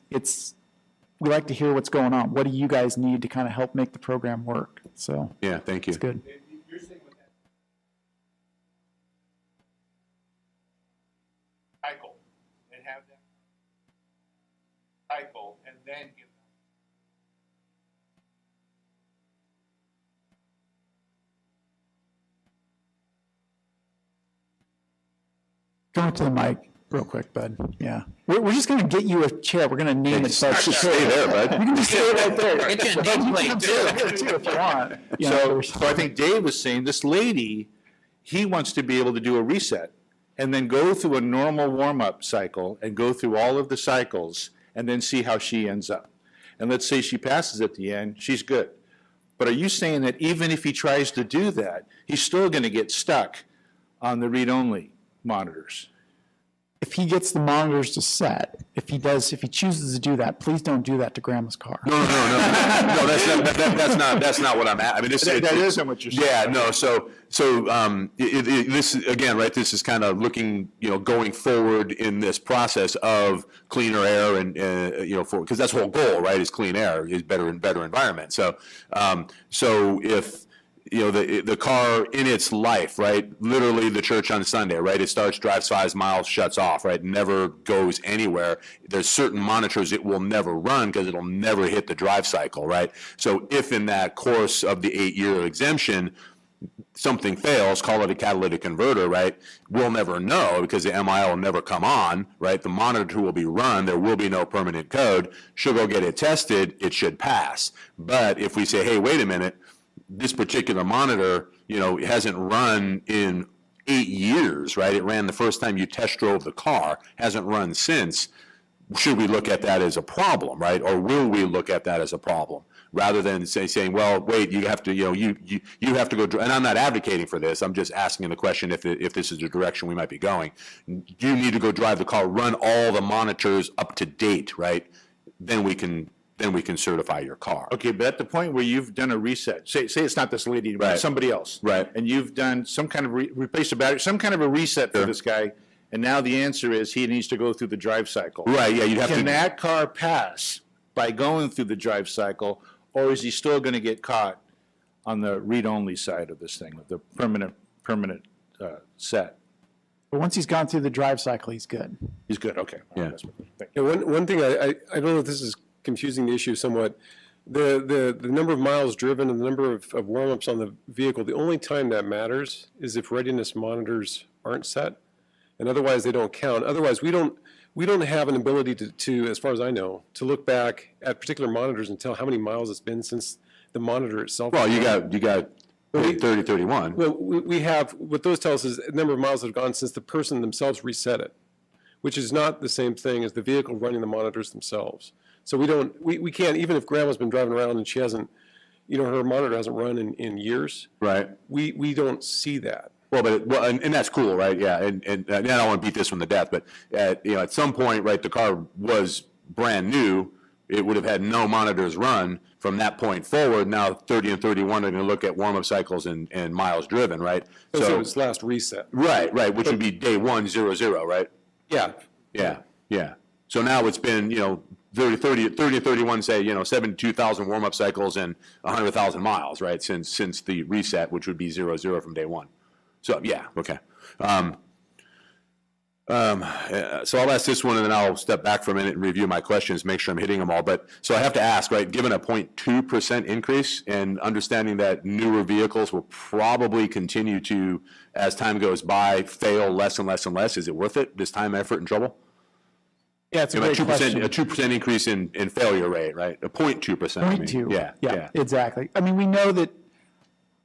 we like to hear what's going on. What do you guys need to kind of help make the program work? So Yeah, thank you. it's good. You're saying with that cycle and have that cycle and then give Go into the mic real quick, bud. Yeah. We're just going to get you a chair. We're going to name it. Stay there, bud. You can just stay right there. It's your Bud, you nameplate, can too. sit here, too, if you want. You know, So I think Dave was saying, this lady, he wants to be able to do a reset and then go through a normal warm-up cycle and go through all of the cycles and then see how she ends up. And let's say she passes at the end, she's good. But are you saying that even if he tries to do that, he's still going to get stuck on the read-only monitors? if he gets the monitors to set, if he chooses to do that, please don't do that to grandma's car. No, that's not what I'm at. I mean, That isn't what you're saying. Yeah, no. So this is, again, right? This is kind of looking, going forward in this process of cleaner air and because that's the whole goal, right? Is clean air, is better environment. So if the car in its life, right? Literally the church on Sunday, right? It starts, drives 5 miles, shuts off, right? Never goes anywhere. There's certain monitors it will never run because it'll never hit the drive cycle, right? So if in that course of the 8-year exemption, something fails, call it a catalytic converter, right? We'll never know because the MIL will never come on, right? The monitor will be run. There will be no permanent code. She'll go get it tested. It should pass. But if we say, hey, wait a minute, this particular monitor, hasn't run in 8 years, right? It ran the first time you test drove the car, hasn't run since. Should we look at that as a problem, right? Or will we look at that as a problem? Rather than saying, well, wait, you have to, you have to go, and I'm not advocating for this, I'm just asking the question if this is the direction we might be going. You need to go drive the car, run all the monitors up to date, right? Then we can certify your car. Okay, but at the point where you've done a reset, say it's not this lady, but Right. somebody else. Right. And you've done some kind of, replace the battery, some kind of a reset for Sure. this guy, and now the answer is he needs to go through the drive cycle. Right, yeah, you'd have Can to. that car pass by going through the drive cycle, or is he still going to get caught on the read-only side of this thing, with the permanent set? But once he's gone through the drive cycle, he's good. He's good, okay. Yeah. That's what- thank Yeah, one thing, I don't know if this is confusing the issue somewhat. The number of miles driven and the number of warm-ups on the vehicle, the only time that matters is if readiness monitors aren't set, and otherwise they don't count. Otherwise, we don't have an ability to, as far as I know, to look back at particular monitors and tell how many miles it's been since the monitor itself. Well, you got 30, 31. Well, we have, what those tell us is the number of miles that have gone since the person themselves reset it, which is not the same thing as the vehicle running the monitors themselves. So we can't, even if grandma's been driving around and she hasn't, her monitor hasn't run in years, Right. we don't see that. Well, and that's cool, right? Yeah, and I don't want to beat this one to death, but at some point, right, the car was brand new. it would have had no monitors run from that point forward. Now 30 and 31 are going to look at warm-up cycles and miles driven, right? So it's last reset. Right, which would be day 100, right? Yeah. Yeah. So now it's been, 30 and 31 say, 72,000 warm-up cycles and 100,000 miles, right? Since the reset, which would be 00 from day one. So, yeah, okay. So I'll ask this one, and then I'll step back for a minute and review my questions, make sure I'm hitting them all. But so I have to ask, right, given a 0.2% increase and understanding that newer vehicles will probably continue to, as time goes by, fail less and less and less, is it worth it, this time, effort, and trouble? Yeah, it's a great question. A 2% increase in failure rate, right? A 0.2%. I mean. 0.2. Yeah. Exactly. I mean, we know that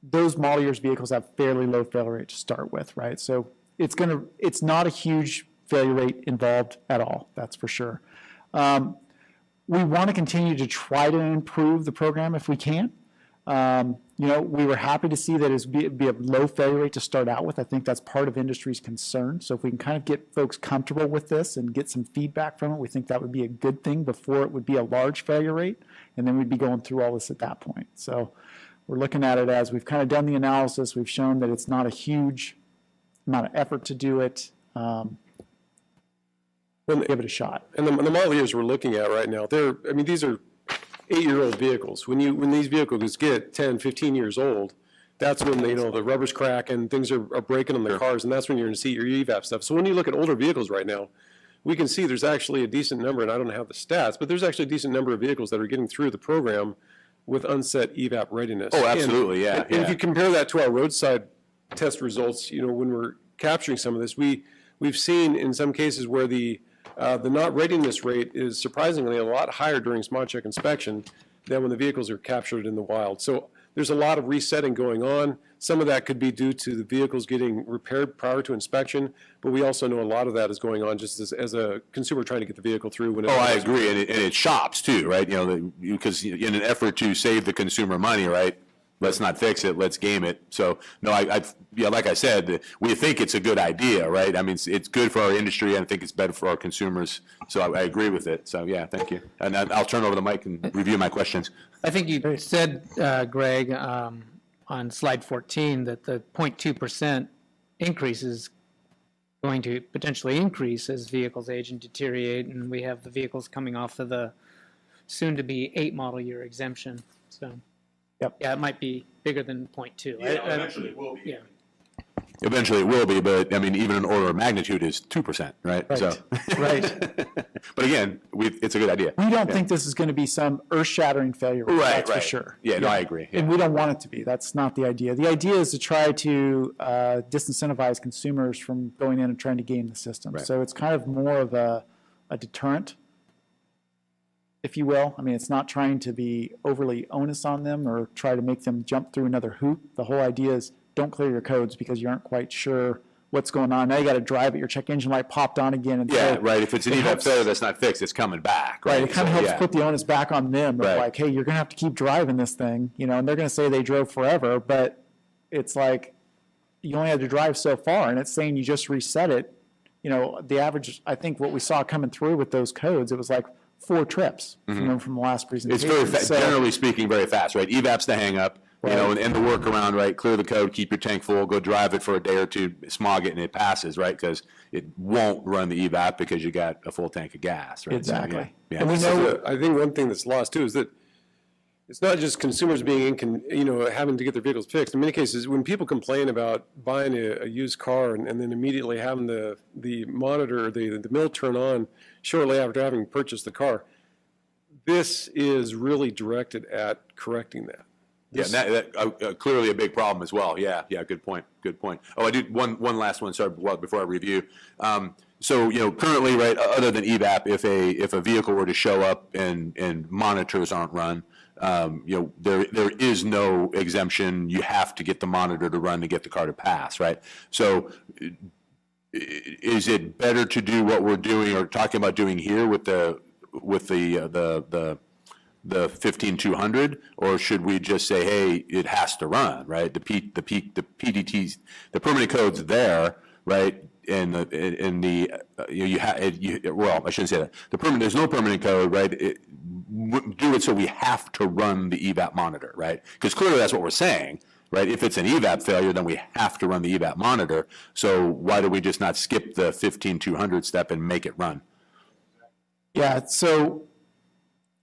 those model years vehicles have fairly low failure rate to start with, right? So it's not a huge failure rate involved at all, that's for sure. We want to continue to try to improve the program if we can. We were happy to see that it'd be a low failure rate to start out with. I think that's part of industry's concern. So if we can kind of get folks comfortable with this and get some feedback from it, we think that would be a good thing before it would be a large failure rate, and then we'd be going through all this at that point. So we're looking at it as we've kind of done the analysis. We've shown that it's not a huge amount of effort to do it. Give it a shot. And the model years we're looking at right now, these are 8-year-old vehicles. When these vehicles get 10, 15 years old, that's when the rubber's crack and things are breaking on the cars, and that's when you're going to see your EVAP stuff. So when you look at older vehicles right now, we can see there's actually a decent number, and I don't have the stats, but there's actually a decent number of vehicles that are getting through the program with unset EVAP readiness. Oh, absolutely, and if you compare that to our roadside test results, when we're capturing some of this, we've seen in some cases where the not readiness rate is surprisingly a lot higher during smog check inspection than when the vehicles are captured in the wild. So there's a lot of resetting going on. Some of that could be due to the vehicles getting repaired prior to inspection, but we also know a lot of that is going on just as a consumer trying to get the vehicle through. I agree, and it shops too, right? Because in an effort to save the consumer money, right? Let's not fix it, let's game it. So, no, like I said, we think it's a good idea, right? I mean, it's good for our industry, and I think it's better for our consumers. So I agree with it. So, yeah, thank you. And I'll turn over the mic and review my questions. I think you said, Greg, on slide 14, that the 0.2% increase is going to potentially increase as vehicles age and deteriorate, and we have the vehicles coming off of the soon-to-be 8 model year exemption. So. Yep. Yeah, it might be bigger than 0.2. Eventually it will be. Yeah. Eventually it will be, but I mean, even an order of magnitude is 2%, right? Right. So. Right. But again, it's a good idea. We don't think this is going to be some earth-shattering failure rate, that's for sure. Yeah, no, I agree. Yeah. And we don't want it to be. That's not the idea. The idea is to try to disincentivize consumers from going in and trying to game the system. Right. So it's kind of more of a deterrent, if you will. I mean, it's not trying to be overly onus on them or try to make them jump through another hoop. The whole idea is don't clear your codes because you aren't quite sure what's going on. Now you got to drive it, your check engine light popped on again. And Yeah, so right. If it's an EVAP failure that's not fixed, it's coming back. Right, it kind of helps put the onus back on them of Right. like, hey, you're going to have to keep driving this thing, and they're going to say they drove forever, but it's like you only had to drive so far, and it's saying you just reset it. The average, I think what we saw coming through with those codes, it was like 4 trips from the last It's presentation. very So- generally speaking, very fast, right? EVAP's the hang up, and the workaround, right? Clear the code, keep your tank full, go drive it for a day or two, smog it, and it passes, right? Because it won't run the EVAP because you got a full tank of gas, right? So, Exactly. yeah. And we know I think one thing that's lost too is that it's not just consumers being having to get their vehicles fixed. In many cases, when people complain about buying a used car and then immediately having the monitor, the mill turn on shortly after having purchased the car, this is really directed at correcting that. Yeah, that clearly a big problem as well. Yeah, good point. Oh, I do one last one. Sorry, before I review. So currently, right, other than EVAP, if a vehicle were to show up and monitors aren't run, there is no exemption. You have to get the monitor to run to get the car to pass, right? So, is it better to do what we're doing or talking about doing here with the 15200, or should we just say, hey, it has to run, right? The PDTs, the permanent code's there, right? And I shouldn't say that. There's no permanent code, right? do it so we have to run the evap monitor, right? Because clearly that's what we're saying, right? If it's an evap failure, then we have to run the evap monitor. So why do we just not skip the 15,200 step and make it run? Yeah, so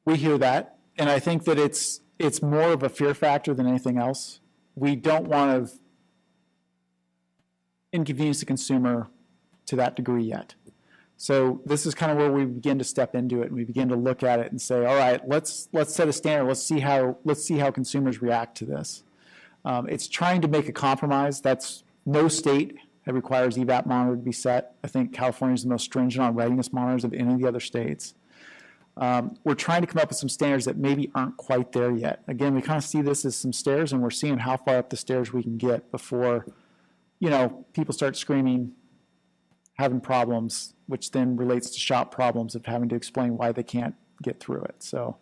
we hear that, and I think that it's more of a fear factor than anything else. We don't want to inconvenience the consumer to that degree yet. So this is kind of where we begin to step into it, and we begin to look at it and say, all right, let's set a standard. Let's see how consumers react to this. It's trying to make a compromise. That's no state that requires evap monitor to be set. I think California is the most stringent on readiness monitors of any of the other states. We're trying to come up with some standards that maybe aren't quite there yet. Again, we kind of see this as some stairs, and we're seeing how far up the stairs we can get before, people start screaming, having problems, which then relates to shop problems of having to explain why they can't get through it. So,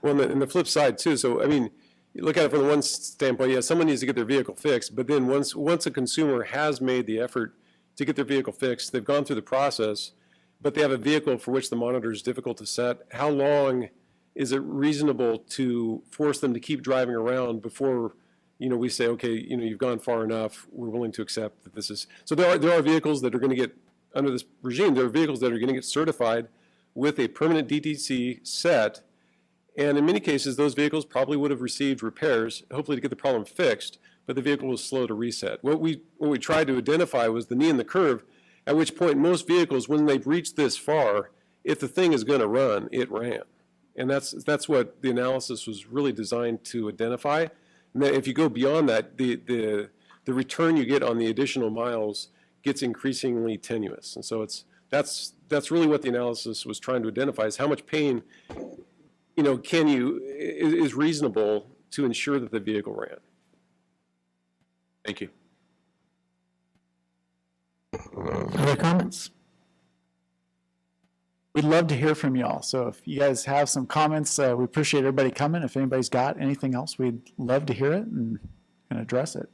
Well, and the flip side too, so I mean, you look at it from the one standpoint, yeah, someone needs to get their vehicle fixed, but then once a consumer has made the effort to get their vehicle fixed, they've gone through the process, but they have a vehicle for which the monitor is difficult to set, how long is it reasonable to force them to keep driving around before, we say, okay, you've gone far enough, we're willing to accept that this is, so there are vehicles that are going to get, under this regime, there are vehicles that are going to get certified with a permanent DTC set. And in many cases, those vehicles probably would have received repairs, hopefully to get the problem fixed, but the vehicle was slow to reset. What we tried to identify was the knee in the curve, at which point most vehicles, when they've reached this far, if the thing is going to run, it ran. And that's what the analysis was really designed to identify. And then if you go beyond that, the return you get on the additional miles gets increasingly tenuous. And so that's really what the analysis was trying to identify, is how much pain is reasonable to ensure that the vehicle ran. Thank you. Other comments? we'd love to hear from y'all. So if you guys have some comments, we appreciate everybody coming. If anybody's got anything else, we'd love to hear it and address it.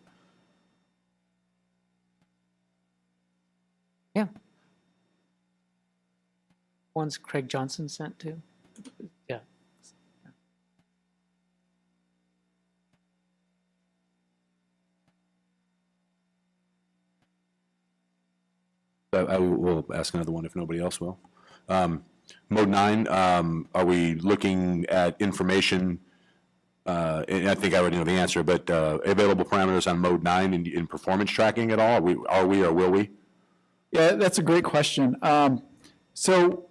Yeah. One's Craig Johnson sent to. Yeah. I will ask another one if nobody else will. Mode 9, are we looking at information, and I think I already know the answer, but available parameters on Mode 9 in performance tracking at all? Are we or will we? Yeah, that's a great question. So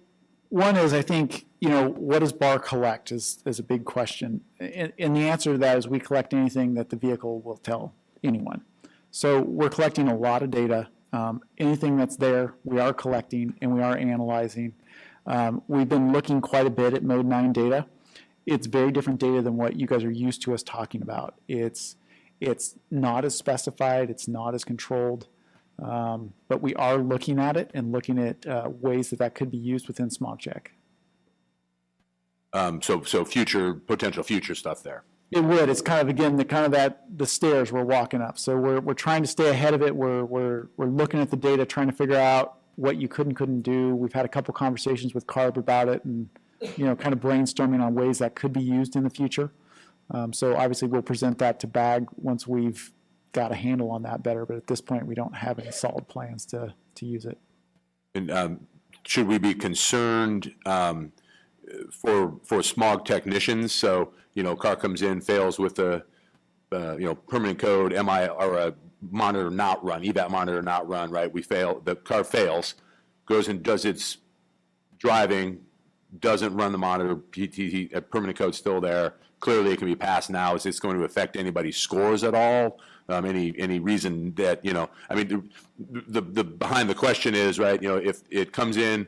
one is, I think, what does BAR collect is a big question. And the answer to that is we collect anything that the vehicle will tell anyone. So we're collecting a lot of data. Anything that's there, we are collecting and we are analyzing. We've been looking quite a bit at Mode 9 data. It's very different data than what you guys are used to us talking about. It's not as specified, it's not as controlled, but we are looking at it and looking at ways that could be used within smog check. So potential future stuff there. It would. It's kind of, again, the stairs we're walking up. So we're trying to stay ahead of it. We're looking at the data, trying to figure out what you could and couldn't do. We've had a couple conversations with CARB about it, and kind of brainstorming on ways that could be used in the future. So obviously we'll present that to BAG once we've got a handle on that better. But at this point, we don't have any solid plans to use it. And should we be concerned for smog technicians? So car comes in, fails with a permanent code, MI or a monitor not run, evap monitor not run, right? We fail, the car fails, goes and does its driving, doesn't run the monitor, PDTC, permanent code still there. Clearly, it can be passed now. Is this going to affect anybody's scores at all? Any reason that the behind the question is, right? If it comes in,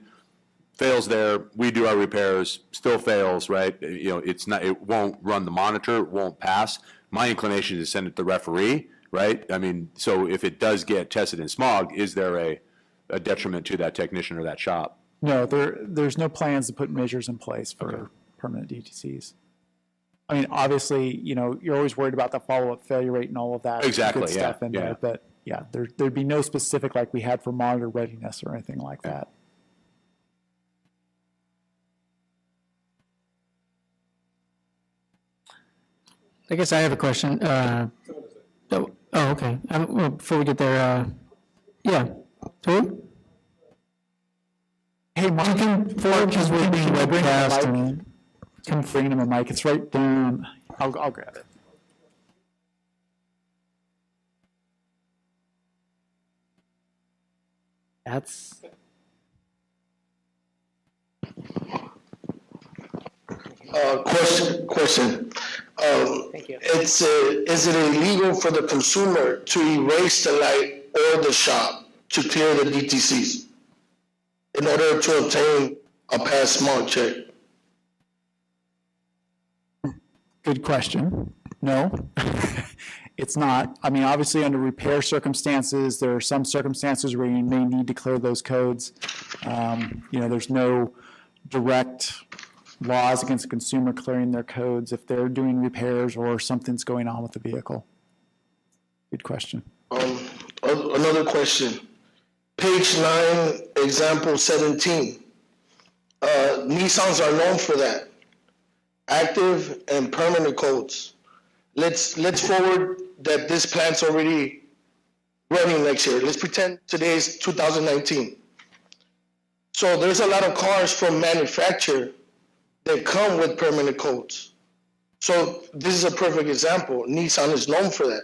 fails there, we do our repairs, still fails, right? It won't run the monitor, it won't pass. My inclination is to send it to the referee, right? So if it does get tested in smog, is there a detriment to that technician or that shop? No, there's no plans to put measures in place for permanent DTCs. Obviously, you're always worried about the follow-up failure rate and all of that Exactly, good stuff in there, but yeah, there'd be no specific like we had for monitor readiness or anything like that. I guess I have a question. Okay. Well, before we get there, yeah. Who? Hey, Mark, Because we're being webcast and come bring him a mic. It's right down. I'll grab it. that's. Question. Thank you. Is it illegal for the consumer to erase the light or the shop to clear the DTCs in order to obtain a pass smog check? Good question. No, it's not. I mean, obviously, under repair circumstances, there are some circumstances where you may need to clear those codes. There's no direct laws against the consumer clearing their codes if they're doing repairs or something's going on with the vehicle. Good question. Another question. Page 9, example 17. Nissans are known for that. Active and permanent codes. Let's forward that this plant's already running next year. Let's pretend today's 2019. So there's a lot of cars from manufacturer that come with permanent codes. So this is a perfect example. Nissan is known for that.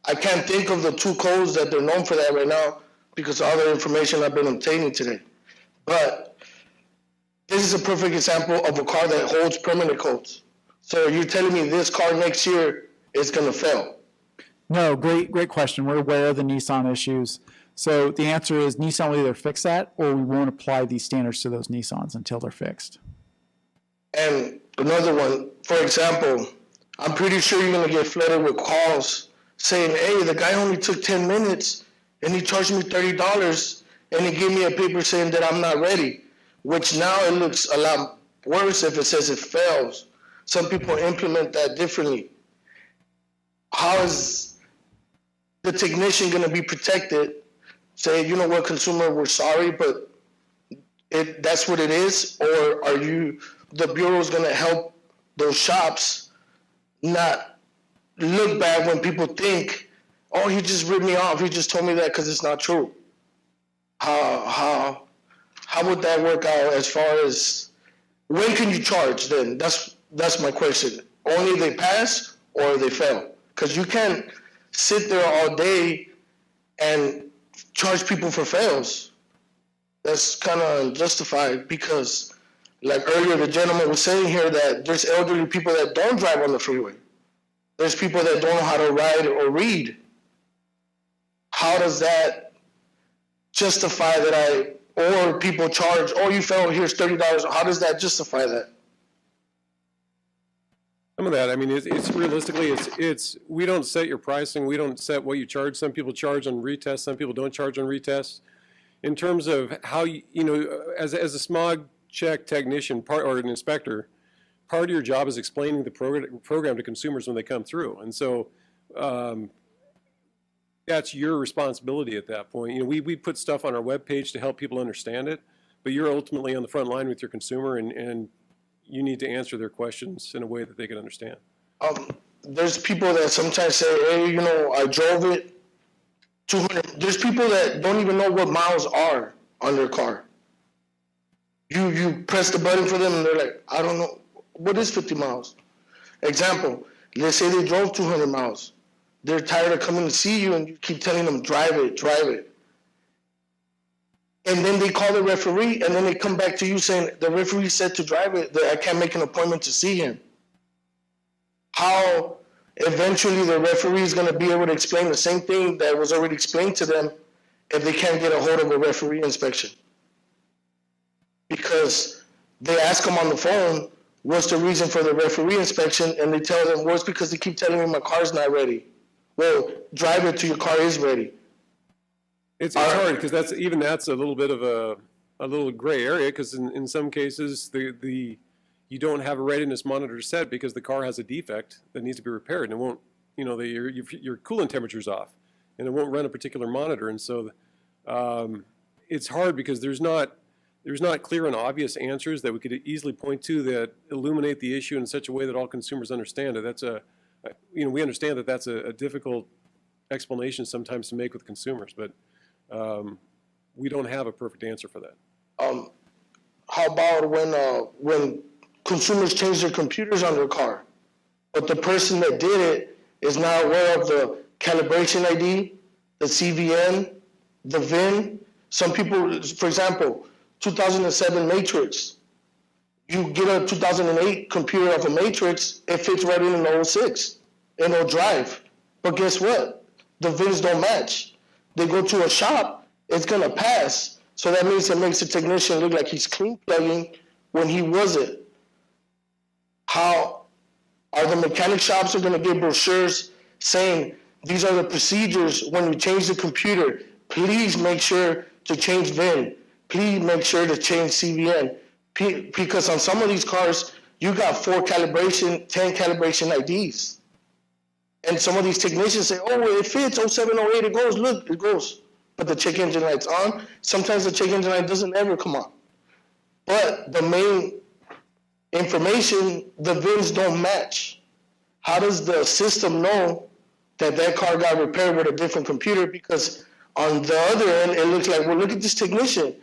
I can't think of the 2 codes that they're known for that right now because of other information I've been obtaining today. But this is a perfect example of a car that holds permanent codes. So you're telling me this car next year is going to fail? No, great question. We're aware of the Nissan issues. So the answer is Nissan will either fix that or we won't apply these standards to those Nissans until they're fixed. And another one, for example, I'm pretty sure you're going to get flooded with calls saying, hey, the guy only took 10 minutes and he charged me $30 and he gave me a paper saying that I'm not ready, which now it looks a lot worse if it says it fails. Some people implement that differently. How is the technician going to be protected? Say, you know what, consumer, we're sorry, but that's what it is? Or are you, the Bureau is going to help those shops not look bad when people think, oh, he just ripped me off. He just told me that because it's not true. How would that work out as far as when can you charge then? That's my question. Only they pass or they fail? Because you can't sit there all day and charge people for fails. That's kind of unjustified because, like earlier, the gentleman was saying here that there's elderly people that don't drive on the freeway. There's people that don't know how to write or read. How does that justify that or people charge, oh, you failed, here's $30. How does that justify that? Some of that, I mean, it's realistically, it's we don't set your pricing, we don't set what you charge. Some people charge on retest, some people don't charge on retest. In terms of how, as a smog check technician or an inspector, part of your job is explaining the program to consumers when they come through. And so that's your responsibility at that point. We put stuff on our webpage to help people understand it, but you're ultimately on the front line with your consumer and you need to answer their questions in a way that they can understand. There's people that sometimes say, hey, I drove it 200. There's people that don't even know what miles are on their car. You press the button for them and they're like, I don't know. What is 50 miles? Example, let's say they drove 200 miles. They're tired of coming to see you and you keep telling them, drive it. And then they call the referee and then they come back to you saying, the referee said to drive it, that I can't make an appointment to see him. How eventually the referee is going to be able to explain the same thing that was already explained to them if they can't get a hold of a referee inspection? Because they ask them on the phone, what's the reason for the referee inspection? And they tell them, well, it's because they keep telling me my car's not ready. Well, drive it till your car is ready. It's hard because that's a little bit of a little gray area because in some cases you don't have a readiness monitor set because the car has a defect that needs to be repaired and it won't, your coolant temperature's off and it won't run a particular monitor. And so it's hard because there's not clear and obvious answers that we could easily point to that illuminate the issue in such a way that all consumers understand it. we understand that that's a difficult explanation sometimes to make with consumers, but we don't have a perfect answer for that. How about when consumers change their computers on their car, but the person that did it is not aware of the calibration ID, the CVN, the VIN. Some people, for example, 2007 Matrix. You get a 2008 computer of a Matrix, it fits right in an 06. It'll drive. But guess what? The VINs don't match. They go to a shop, it's gonna pass. So that means it makes the technician look like he's clean plugging when he wasn't. How are the mechanic shops are gonna get brochures saying these are the procedures when you change the computer? Please make sure to change VIN. Please make sure to change CVN. Because on some of these cars, you got 10 calibration IDs. And some of these technicians say, oh, it fits, 07, 08, it goes, look, it goes. But the check engine light's on. Sometimes the check engine light doesn't ever come on. But the main information, the VINs don't match. How does the system know that that car got repaired with a different computer? Because on the other end, it looks like, well, look at this technician.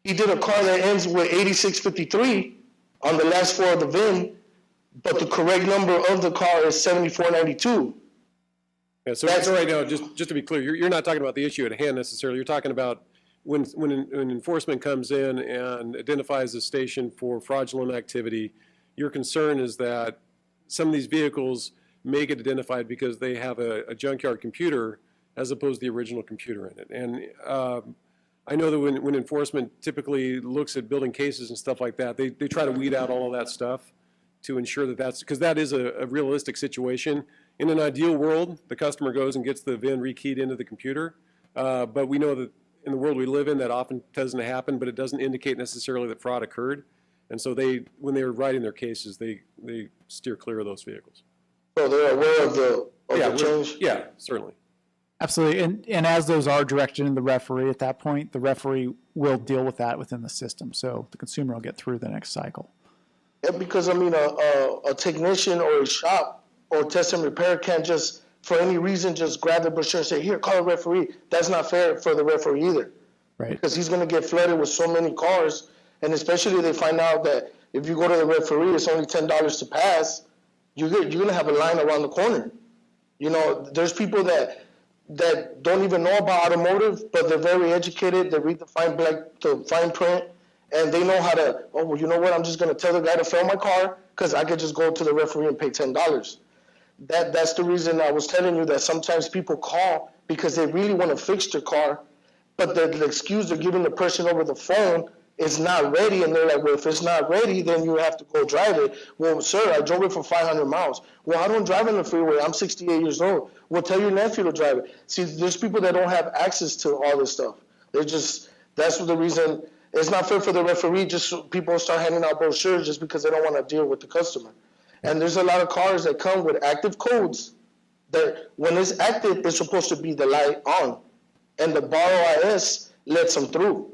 He did a car that ends with 8653 on the last four of the VIN, but the correct number of the car is 7492. Yeah, so right now, just to be clear, you're not talking about the issue at hand necessarily. You're talking about when enforcement comes in and identifies a station for fraudulent activity, your concern is that some of these vehicles may get identified because they have a junkyard computer as opposed to the original computer in it. And I know that when enforcement typically looks at building cases and stuff like that, they try to weed out all of that stuff to ensure that that's, because that is a realistic situation. In an ideal world, the customer goes and gets the VIN rekeyed into the computer, but we know that in the world we live in, that often doesn't happen, but it doesn't indicate necessarily that fraud occurred. And so when they're writing their cases, they steer clear of those vehicles. So they're aware of the change? Yeah, certainly. Absolutely, and as those are directed in the referee at that point, the referee will deal with that within the system, so the consumer will get through the next cycle. Yeah, because I mean, a technician or a shop or test and repair can't just, for any reason, just grab the brochure and say, here, call a referee. That's not fair for the referee either. Right. Because he's going to get flooded with so many cars, and especially they find out that if you go to the referee, it's only $10 to pass, you're going to have a line around the corner. You know, there's people that don't even know about automotive, but they're very educated. They read the fine print, and they know how to, oh, well, you know what? I'm just going to tell the guy to fill my car because I could just go to the referee and pay $10. That's the reason I was telling you that sometimes people call because they really want to fix their car, but the excuse they're giving the person over the phone is not ready, and they're like, well, if it's not ready, then you have to go drive it. Well, sir, I drove it for 500 miles. Well, I don't drive on the freeway. I'm 68 years old. Well, tell your nephew to drive it. See, there's people that don't have access to all this stuff. That's the reason. It's not fair for the referee, just so people start handing out brochures just because they don't want to deal with the customer. And there's a lot of cars that come with active codes that when it's active, it's supposed to be the light on. And the borrow IS lets them through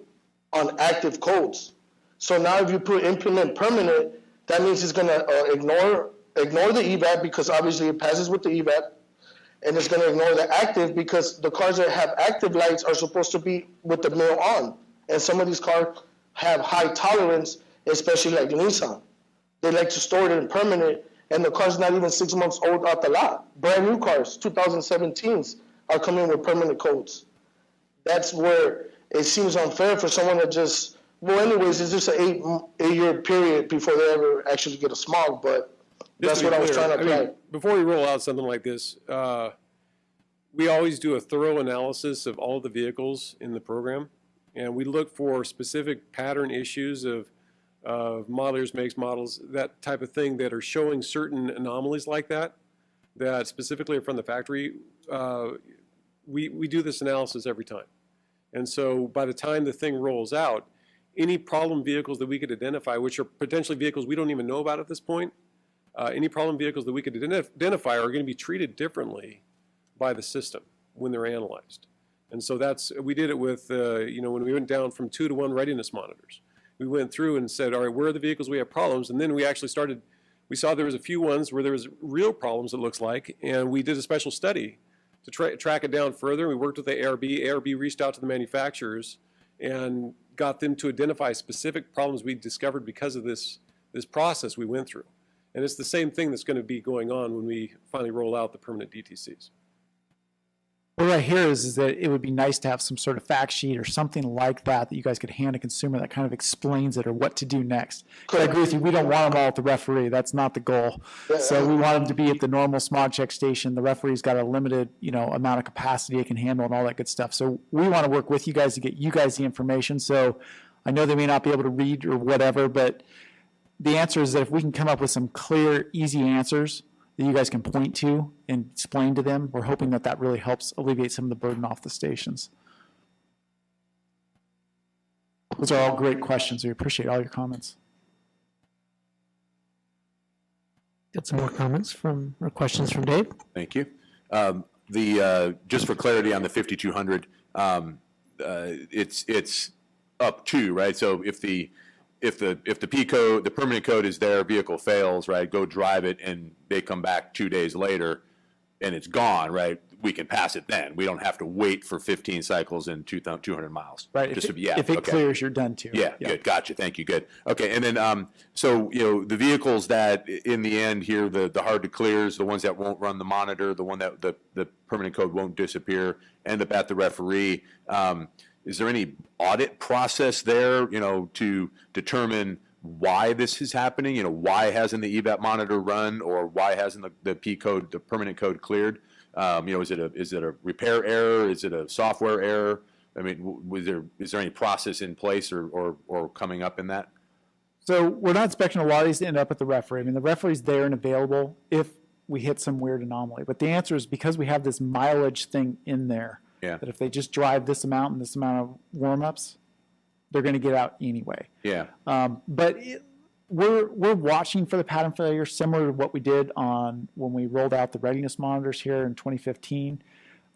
on active codes. So now if you implement permanent, that means it's going to ignore the evap because obviously it passes with the evap, and it's going to ignore the active because the cars that have active lights are supposed to be with the mil on. And some of these cars have high tolerance, especially like Nissan. They like to store it in permanent, and the car's not even 6 months old out the lot. Brand new cars, 2017s, are coming with permanent codes. That's where it seems unfair for someone to just, well, anyways, it's just an 8-year period before they ever actually get a smog, but that's what I was trying to apply. Before we roll out something like this, we always do a thorough analysis of all of the vehicles in the program, and we look for specific pattern issues of model years, makes, models, that type of thing that are showing certain anomalies like that specifically are from the factory. We do this analysis every time. And so by the time the thing rolls out, any problem vehicles that we could identify, which are potentially vehicles we don't even know about at this point, any problem vehicles that we could identify are going to be treated differently by the system when they're analyzed. And so we did it with, when we went down from 2 to 1 readiness monitors. We went through and said, all right, where are the vehicles we have problems? And then we actually started, we saw there was a few ones where there was real problems, it looks like, and we did a special study to track it down further. We worked with the ARB. ARB reached out to the manufacturers and got them to identify specific problems we discovered because of this process we went through. And it's the same thing that's going to be going on when we finally roll out the permanent DTCs. What I hear is that it would be nice to have some sort of fact sheet or something like that that you guys could hand a consumer that kind of explains it or what to do next. I agree with you. We don't want them all at the referee. That's not the goal. So we want them to be at the normal smog check station. The referee's got a limited, amount of capacity it can handle and all that good stuff. So we want to work with you guys to get you guys the information. So I know they may not be able to read or whatever, but the answer is that if we can come up with some clear, easy answers that you guys can point to and explain to them, we're hoping that that really helps alleviate some of the burden off the stations. Those are all great questions. We appreciate all your comments. Got some more comments or questions from Dave? Thank you. Just for clarity on the 5200, it's up to, right? So if the P code, the permanent code is there, vehicle fails, right? Go drive it, and they come back 2 days later, and it's gone, right? We can pass it then. We don't have to wait for 15 cycles and 200 miles. Right. Just if it clears, you're done too. Yeah, good. Gotcha. Thank you. Good. Okay. And then, so, the vehicles that in the end here, the hard to clears, the ones that won't run the monitor, the one that the permanent code won't disappear, end up at the referee. Is there any audit process there, to determine why this is happening? Why hasn't the evap monitor run, or why hasn't the P code, the permanent code, cleared? Is it a repair error? Is it a software error? I mean, is there any process in place or coming up in that? So we're not expecting a lot of these to end up at the referee. I mean, the referee's there and available if we hit some weird anomaly. But the answer is because we have this mileage thing in there, that if they just drive this amount and this amount of warm-ups, they're going to get out anyway. Yeah. But we're watching for the pattern failure, similar to what we did when we rolled out the readiness monitors here in 2015.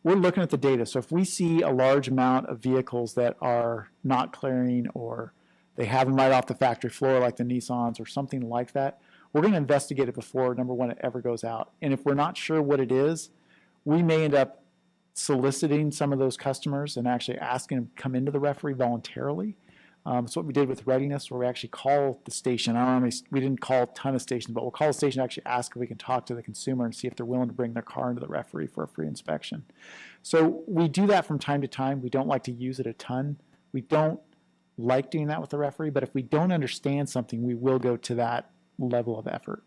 We're looking at the data. So if we see a large amount of vehicles that are not clearing, or they have them right off the factory floor like the Nissans or something like that, we're going to investigate it before, number one, it ever goes out. And if we're not sure what it is, we may end up soliciting some of those customers and actually asking them to come into the referee voluntarily. That's what we did with Readiness, where we actually call the station. We didn't call a ton of stations, but we'll call the station to actually ask if we can talk to the consumer and see if they're willing to bring their car into the referee for a free inspection. So we do that from time to time. We don't like to use it a ton. We don't like doing that with the referee, but if we don't understand something, we will go to that level of effort.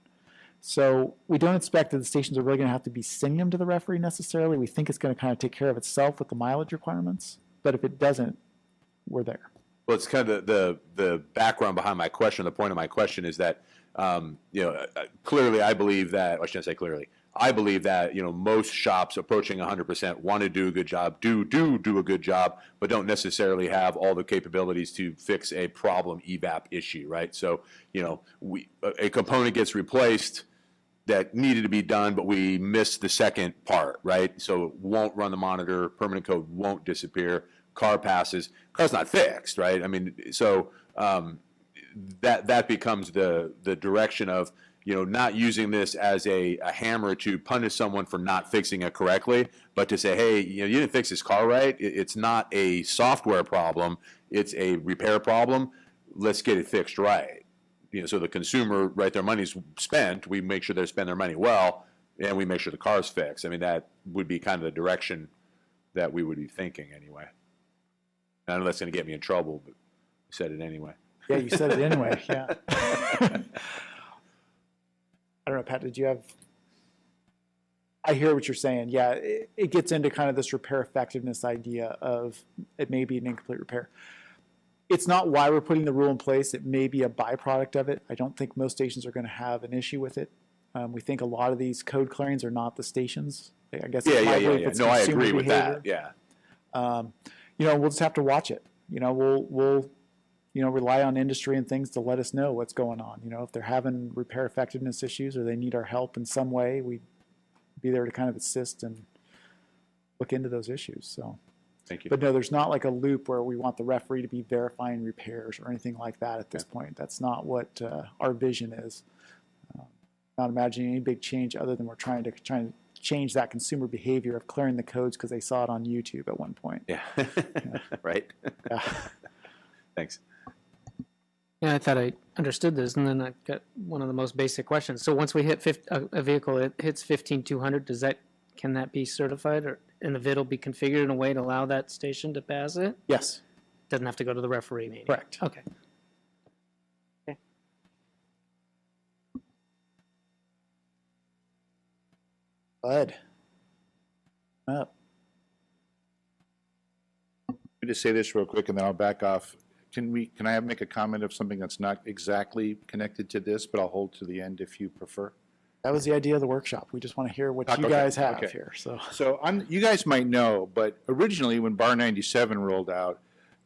So we don't expect that the stations are really going to have to be sending them to the referee necessarily. We think it's going to kind of take care of itself with the mileage requirements. But if it doesn't, we're there. Well, it's kind of the background behind my question. The point of my question is that, clearly I believe that, or I shouldn't say clearly, I believe that, most shops approaching 100% want to do a good job, do a good job, but don't necessarily have all the capabilities to fix a problem evap issue, right? So, a component gets replaced that needed to be done, but we missed the second part, right? So it won't run the monitor, permanent code won't disappear, car passes, car's not fixed, right? I mean, so that becomes the direction of, not using this as a hammer to punish someone for not fixing it correctly, but to say, hey, you didn't fix this car right. It's not a software problem. It's a repair problem. Let's get it fixed right. So the consumer, right, their money's spent. We make sure they spend their money well, and we make sure the car's fixed. I mean, that would be kind of the direction that we would be thinking anyway. I know that's going to get me in trouble, but I said it anyway. Yeah, you said it anyway, yeah. I don't know, Pat, did you have... I hear what you're saying. Yeah, it gets into kind of this repair effectiveness idea of it may be an incomplete repair. It's not why we're putting the rule in place. It may be a byproduct of it. I don't think most stations are going to have an issue with it. We think a lot of these code clearings are not the stations. I guess. Yeah. No, I agree with that. Yeah. We'll just have to watch it. We'll rely on industry and things to let us know what's going on. If they're having repair effectiveness issues or they need our help in some way, we'd be there to kind of assist and look into those issues. So. Thank you. But no, there's not like a loop where we want the referee to be verifying repairs or anything like that at this point. That's not what our vision is. Not imagining any big change other than we're trying to change that consumer behavior of clearing the codes because they saw it on YouTube at one point. Yeah. Right? Yeah. Thanks. Yeah, I thought I understood this, and then I got one of the most basic questions. So once we hit a vehicle, it hits 15,200, can that be certified, or and the VID will be configured in a way to allow that station to pass it? Yes, Doesn't have to go to the referee meeting? correct. Okay. Bud. Up. Let me just say this real quick and then I'll back off. Can I make a comment of something that's not exactly connected to this, but I'll hold to the end if you prefer? That was the idea of the workshop. We just want to hear what you Okay, guys have okay. here. So So you guys might know, but originally when Bar 97 rolled out,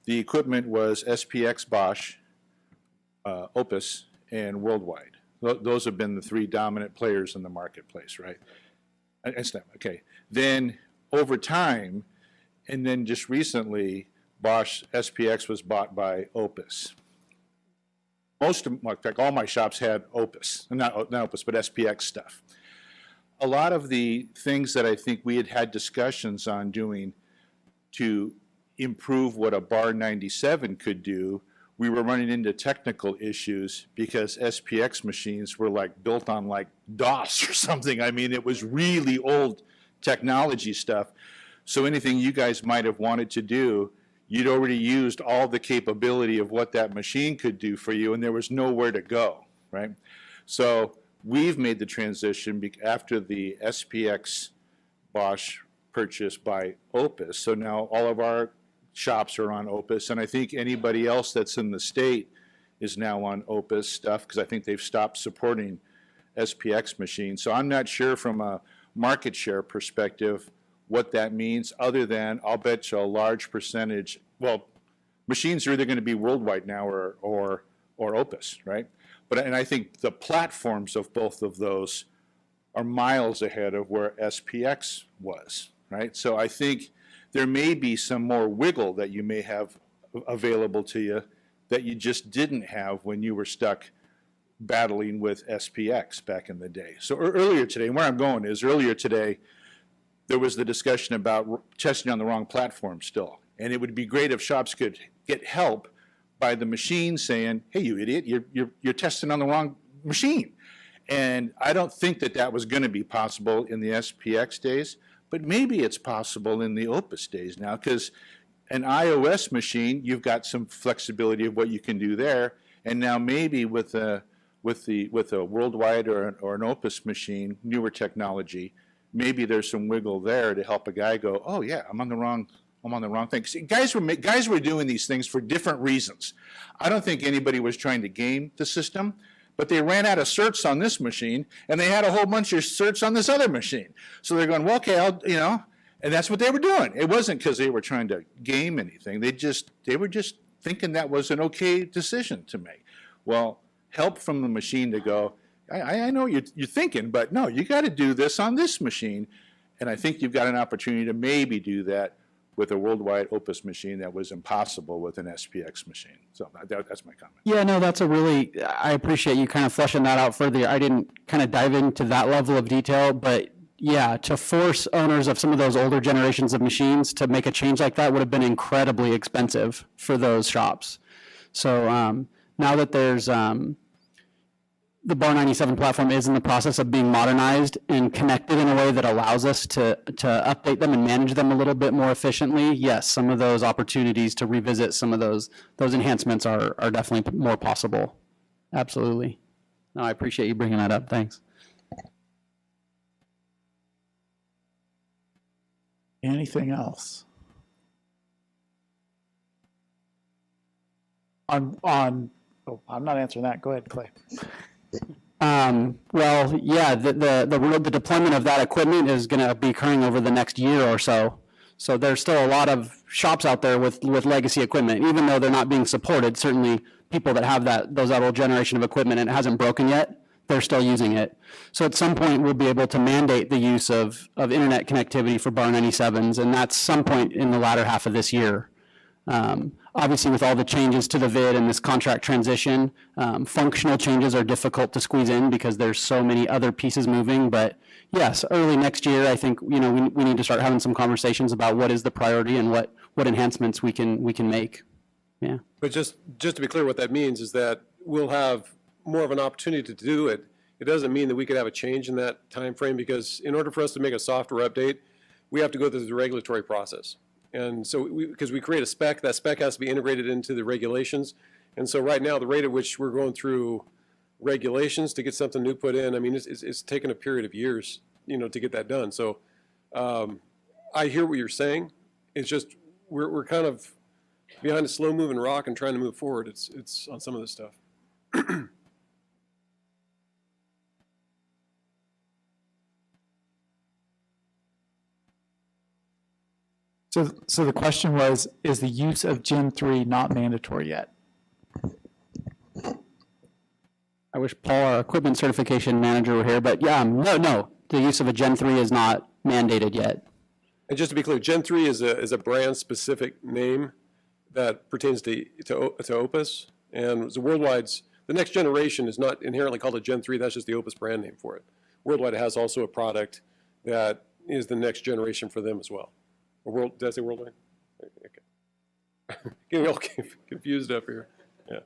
the equipment was SPX, Bosch, Opus, and Worldwide. Those have been the three dominant players in the marketplace, right? Okay. Then over time, and then just recently, Bosch SPX was bought by Opus. Most of, like all my shops had Opus, not Opus, but SPX stuff. A lot of the things that I think we had discussions on doing to improve what a Bar 97 could do, we were running into technical issues because SPX machines were like built on like DOS or something. I mean, it was really old technology stuff. So anything you guys might have wanted to do, you'd already used all the capability of what that machine could do for you, and there was nowhere to go, right? So we've made the transition after the SPX Bosch purchase by Opus. So now all of our shops are on Opus, and I think anybody else that's in the state is now on Opus stuff because I think they've stopped supporting SPX machines. So I'm not sure from a market share perspective what that means, other than I'll bet you a large percentage, well, machines are either going to be Worldwide now or Opus, right? And I think the platforms of both of those are miles ahead of where SPX was, right? So I think there may be some more wiggle that you may have available to you that you just didn't have when you were stuck battling with SPX back in the day. So earlier today, and where I'm going is earlier today, there was the discussion about testing on the wrong platform still. And it would be great if shops could get help by the machine saying, hey, you idiot, you're testing on the wrong machine. And I don't think that was going to be possible in the SPX days, but maybe it's possible in the Opus days now, because an iOS machine, you've got some flexibility of what you can do there. And now maybe with a Worldwide or an Opus machine, newer technology, maybe there's some wiggle there to help a guy go, oh yeah, I'm on the wrong thing. See, guys were doing these things for different reasons. I don't think anybody was trying to game the system, but they ran out of certs on this machine, and they had a whole bunch of certs on this other machine. So they're going, well, okay, and that's what they were doing. It wasn't because they were trying to game anything. They were just thinking that was an okay decision to make. Well, help from the machine to go, I know you're thinking, but no, you got to do this on this machine. And I think you've got an opportunity to maybe do that with a Worldwide Opus machine that was impossible with an SPX machine. So that's my comment. Yeah, no, I appreciate you kind of fleshing that out further. I didn't kind of dive into that level of detail, but yeah, to force owners of some of those older generations of machines to make a change like that would have been incredibly expensive for those shops. So now that there's the Bar 97 platform is in the process of being modernized and connected in a way that allows us to update them and manage them a little bit more efficiently. Yes, some of those opportunities to revisit some of those enhancements are definitely more possible. Absolutely. No, I appreciate you bringing that up. Thanks. Anything else? Oh, I'm not answering that. Go ahead, Clay. Well, yeah, the deployment of that equipment is going to be occurring over the next year or so. So there's still a lot of shops out there with legacy equipment, even though they're not being supported. Certainly, people that have that old generation of equipment and it hasn't broken yet, they're still using it. So at some point, we'll be able to mandate the use of internet connectivity for Bar 97s, and that's some point in the latter half of this year. Obviously, with all the changes to the VID and this contract transition, functional changes are difficult to squeeze in because there's so many other pieces moving. But yes, early next year, I think, we need to start having some conversations about what is the priority and what enhancements we can make. Yeah. But just to be clear, what that means is that we'll have more of an opportunity to do it. It doesn't mean that we could have a change in that time frame, because in order for us to make a software update, we have to go through the regulatory process. And so because we create a spec, that spec has to be integrated into the regulations. And so right now, the rate at which we're going through regulations to get something new put in, I mean, it's taken a period of years, to get that done. So I hear what you're saying. It's just we're kind of behind a slow-moving rock and trying to move forward. It's on some of this stuff. So the question was, is the use of Gen 3 not mandatory yet? I wish Paul, our equipment certification manager, were here, but yeah, no, the use of a Gen 3 is not mandated yet. And just to be clear, Gen 3 is a brand-specific name that pertains to Opus, and the Worldwide's, the next generation is not inherently called a Gen 3, that's just the Opus brand name for it. Worldwide has also a product that is the next generation for them as well. Did I say Worldwide? Okay. Getting all confused up here. Yeah.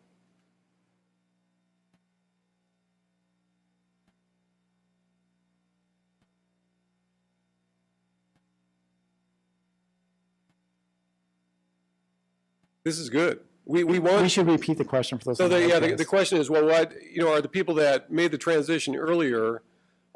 This is good. We want. We should repeat the question for those. So on the the podcast. question is, well, what are the people that made the transition earlier?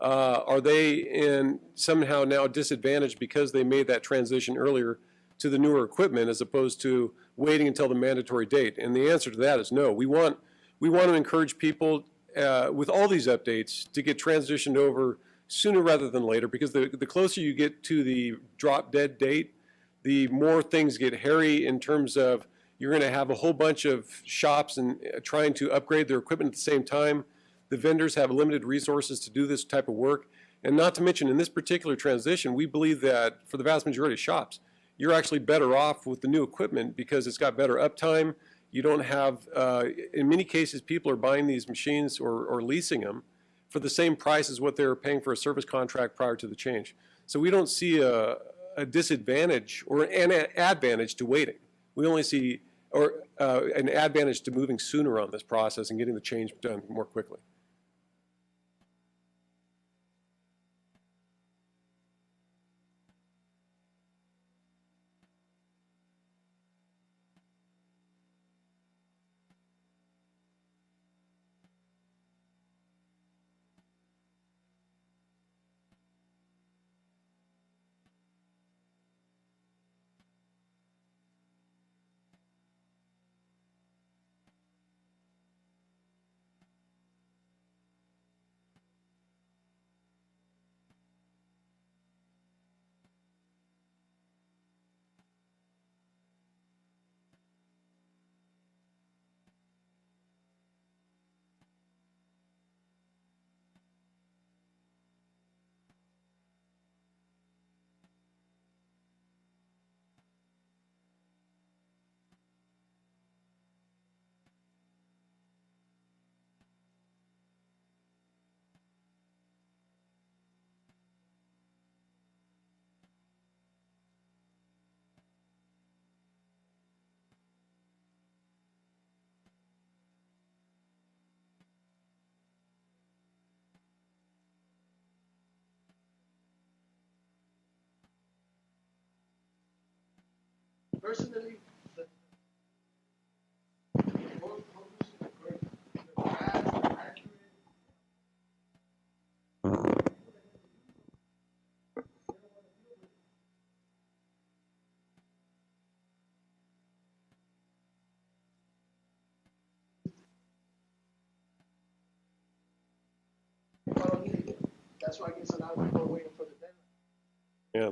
Are they somehow now disadvantaged because they made that transition earlier to the newer equipment as opposed to waiting until the mandatory date? And the answer to that is no. We want to encourage people with all these updates to get transitioned over sooner rather than later, because the closer you get to the drop dead date, the more things get hairy in terms of you're going to have a whole bunch of shops and trying to upgrade their equipment at the same time. The vendors have limited resources to do this type of work. And not to mention, in this particular transition, we believe that for the vast majority of shops, you're actually better off with the new equipment because it's got better uptime. You don't have, in many cases, people are buying these machines or leasing them for the same price as what they were paying for a service contract prior to the change. So we don't see a disadvantage or an advantage to waiting. We only see an advantage to moving sooner on this process and getting the change done more quickly. Personally, that's why I guess a lot of people are waiting for the deadline. Yeah.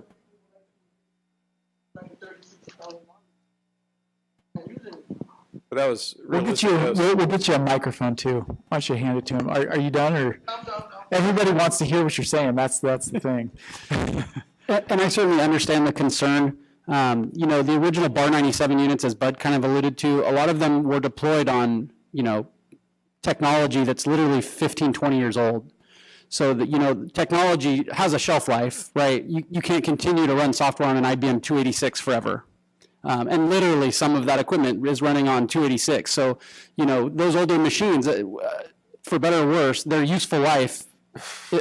But that was We'll get you a microphone too. Why don't you hand it to him? Are you done, or everybody wants to hear what you're saying? That's the thing. And I certainly understand the concern. You know, the original Bar 97 units, as Bud kind of alluded to, a lot of them were deployed on, you know, technology that's literally 15, 20 years old. So that, you know, technology has a shelf life, right? You can't continue to run software on an IBM 286 forever. And literally some of that equipment is running on 286. So, you know, those older machines, for better or worse, their useful life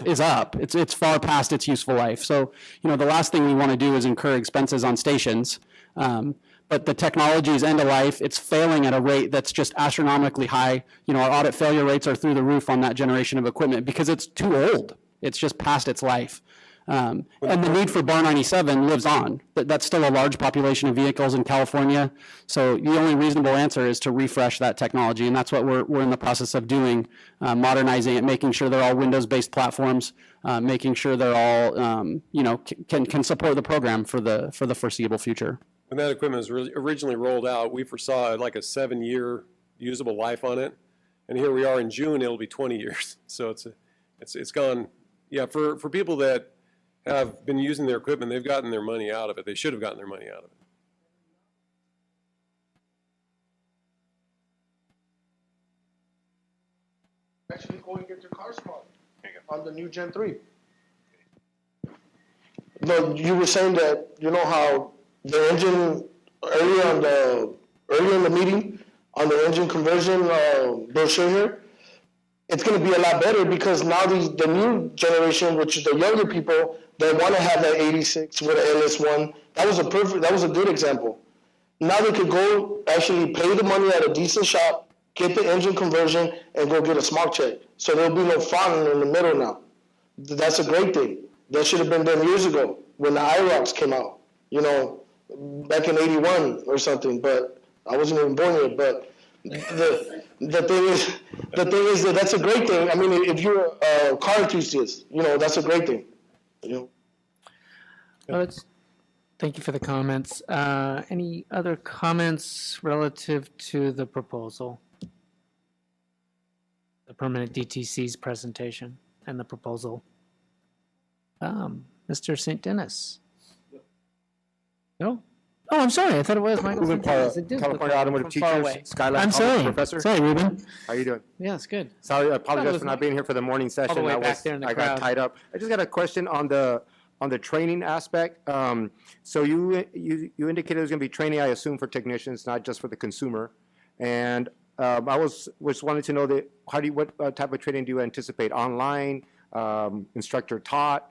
is up. It's far past its useful life. So, you know, the last thing we want to do is incur expenses on stations. But the technology is end of life. It's failing at a rate that's just astronomically high. You know, our audit failure rates are through the roof on that generation of equipment because it's too old. It's just past its life. And the need for Bar 97 lives on. That's still a large population of vehicles in California. So the only reasonable answer is to refresh that technology. And that's what we're in the process of doing, modernizing it, making sure they're all Windows-based platforms, making sure they're all, you know, can support the program for the foreseeable future. When that equipment was originally rolled out, we foresaw like a 7-year usable life on it. And here we are in June, it'll be 20 years. So it's gone. Yeah, for people that have been using their equipment, they've gotten their money out of it. They should have gotten their money out of it. Actually go and get your car smart on the new Gen 3. No, you were saying that, you know how the engine, earlier in the meeting, on the engine conversion brochure here, it's going to be a lot better because now the new generation, which is the younger people, they want to have that 86 with an LS1. That was a good example. Now they could go actually pay the money at a decent shop, get the engine conversion, and go get a smart check. So there'll be no fun in the middle now. That's a great thing. That should have been done years ago when the IROCs came out, you know, back in 81 or something, but I wasn't even born yet. But the thing is that that's a great thing. I mean, if you're a car enthusiast, you know, that's a great thing. You know. Well, thank you for the comments. Any other comments relative to the proposal? The permanent DTC's presentation and the proposal. Mr. St. Dennis? No? Oh, I'm sorry. I thought it was Michael St. Dennis. It did look California Automotive from far Teachers, away. Skyline I'm College sorry. Professor. Sorry, Ruben. How you doing? Yeah, it's good. Sorry, I Thought it apologize was for not being here for the morning session. way back there in the I crowd. got tied up. I just got a question on the training aspect. So you indicated there's going to be training, I assume, for technicians, not just for the consumer. And I was wanting to know that what type of training do you anticipate? Online, instructor taught,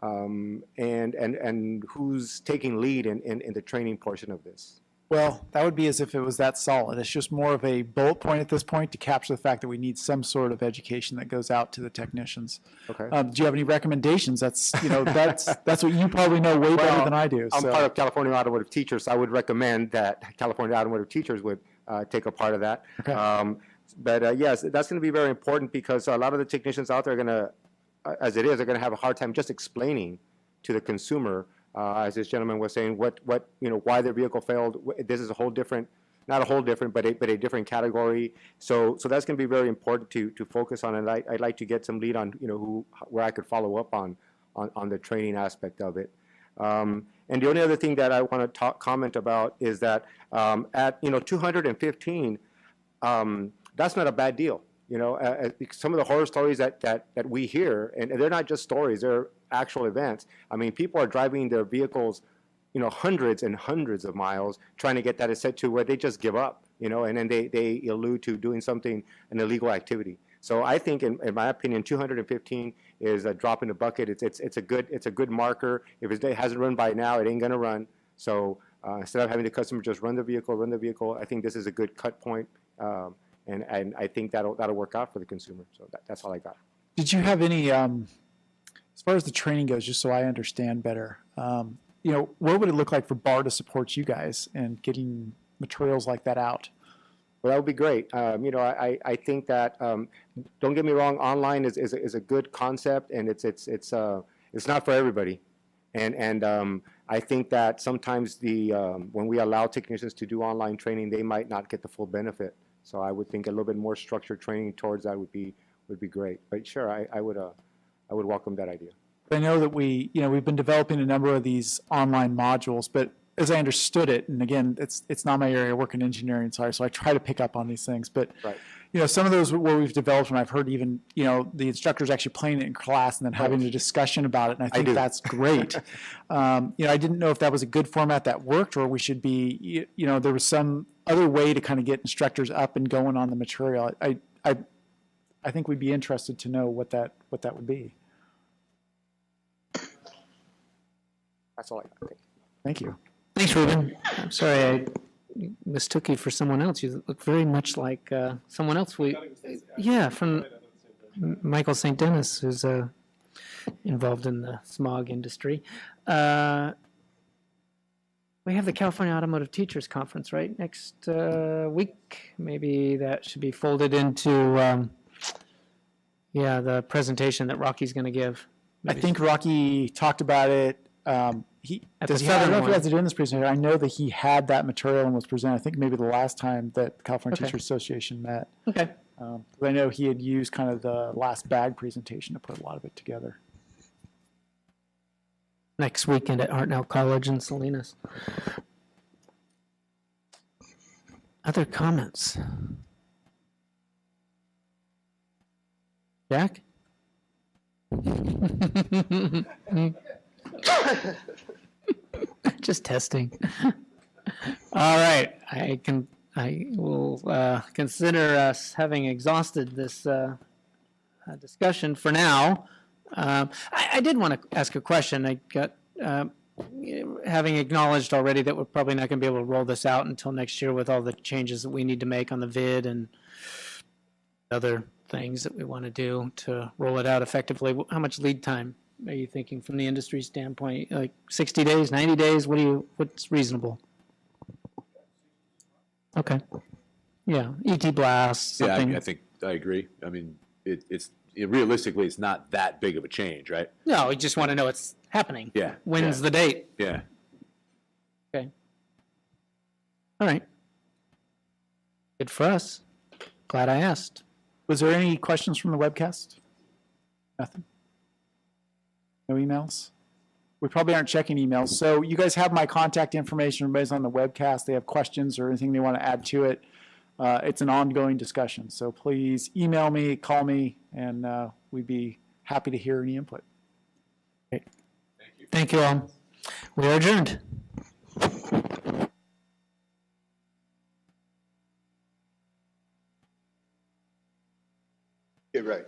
and who's taking lead in the training portion of this? Well, that would be as if it was that solid. It's just more of a bullet point at this point to capture the fact that we need some sort of education that goes out to the technicians. Okay. Do you have any recommendations? That's what you probably know way better than I do. I'm so. part of California Automotive Teachers, so I would recommend that California Automotive Teachers would take a part of that. Okay. But yes, that's going to be very important because a lot of the technicians out there are going to, as it is, they're going to have a hard time just explaining to the consumer, as this gentleman was saying, why their vehicle failed. This is a whole different, not a whole different, but a different category. So that's going to be very important to focus on, and I'd like to get some lead on, where I could follow up on the training aspect of it. And the only other thing that I want to comment about is that at 215, that's not a bad deal. Some of the horror stories that we hear, and they're not just stories, they're actual events. I mean, people are driving their vehicles, hundreds and hundreds of miles, trying to get that set to where they just give up, and then they allude to doing something, an illegal activity. So I think, in my opinion, 215 is a drop in the bucket. It's a good marker. If it hasn't run by now, it ain't gonna run. So instead of having the customer just run the vehicle, I think this is a good cut point. And I think that'll work out for the consumer. So that's all I got. Did you have any, as far as the training goes, just so I understand better, what would it look like for BAR to support you guys in getting materials like that out? Well, that would be great. I think that, don't get me wrong, online is a good concept, and it's not for everybody. And I think that sometimes when we allow technicians to do online training, they might not get the full benefit. So I would think a little bit more structured training towards that would be great. But sure, I would welcome that idea. I know that we've been developing a number of these online modules, but as I understood it, and again, it's not my area, I work in engineering, so I try to pick up on these things, but, Right. some of those where we've developed, and I've heard even, the instructors actually playing it in class and then having a discussion about it, and I think do. that's great. I didn't know if that was a good format that worked, or we should be, there was some other way to kind of get instructors up and going on the material. I think we'd be interested to know what that would be. That's all I got. Thank you. Thanks, Ruben. I'm sorry I mistook you for someone else. You look very much like someone else. From Michael St. Dennis, who's involved in the smog industry. We have the California Automotive Teachers Conference, right, next week. Maybe that should be folded into, the presentation that Rocky's going to give. I think Rocky talked about it. At Does the he, I don't know southern if he one. has to do in this presentation. I know that he had that material and was presented, I think maybe the last time that the California Okay. Teachers Association met. Okay. I know he had used kind of the last bag presentation to put a lot of it together. Next weekend at Hartnell College in Salinas. Other comments? Jack? Just testing. All right, I will consider us having exhausted this discussion for now. I did want to ask a question. I got, having acknowledged already that we're probably not going to be able to roll this out until next year with all the changes that we need to make on the vid and other things that we want to do to roll it out effectively. How much lead time are you thinking from the industry standpoint? Like 60 days, 90 days? What's reasonable? Okay. Yeah, ET blast, Yeah, something. I think I agree. I mean, realistically, it's not that big of a change, right? No, we just want to know it's happening. Yeah. When's yeah, the date? Yeah. Okay. All right. Good for us. Glad I asked. Was there any questions from the webcast? Nothing? No emails? We probably aren't checking emails. So you guys have my contact information. Everybody's on the webcast. They have questions or anything they want to add to it. It's an ongoing discussion. So please email me, call me, and we'd be happy to hear any input. Great. Thank you all. We are adjourned. Get right.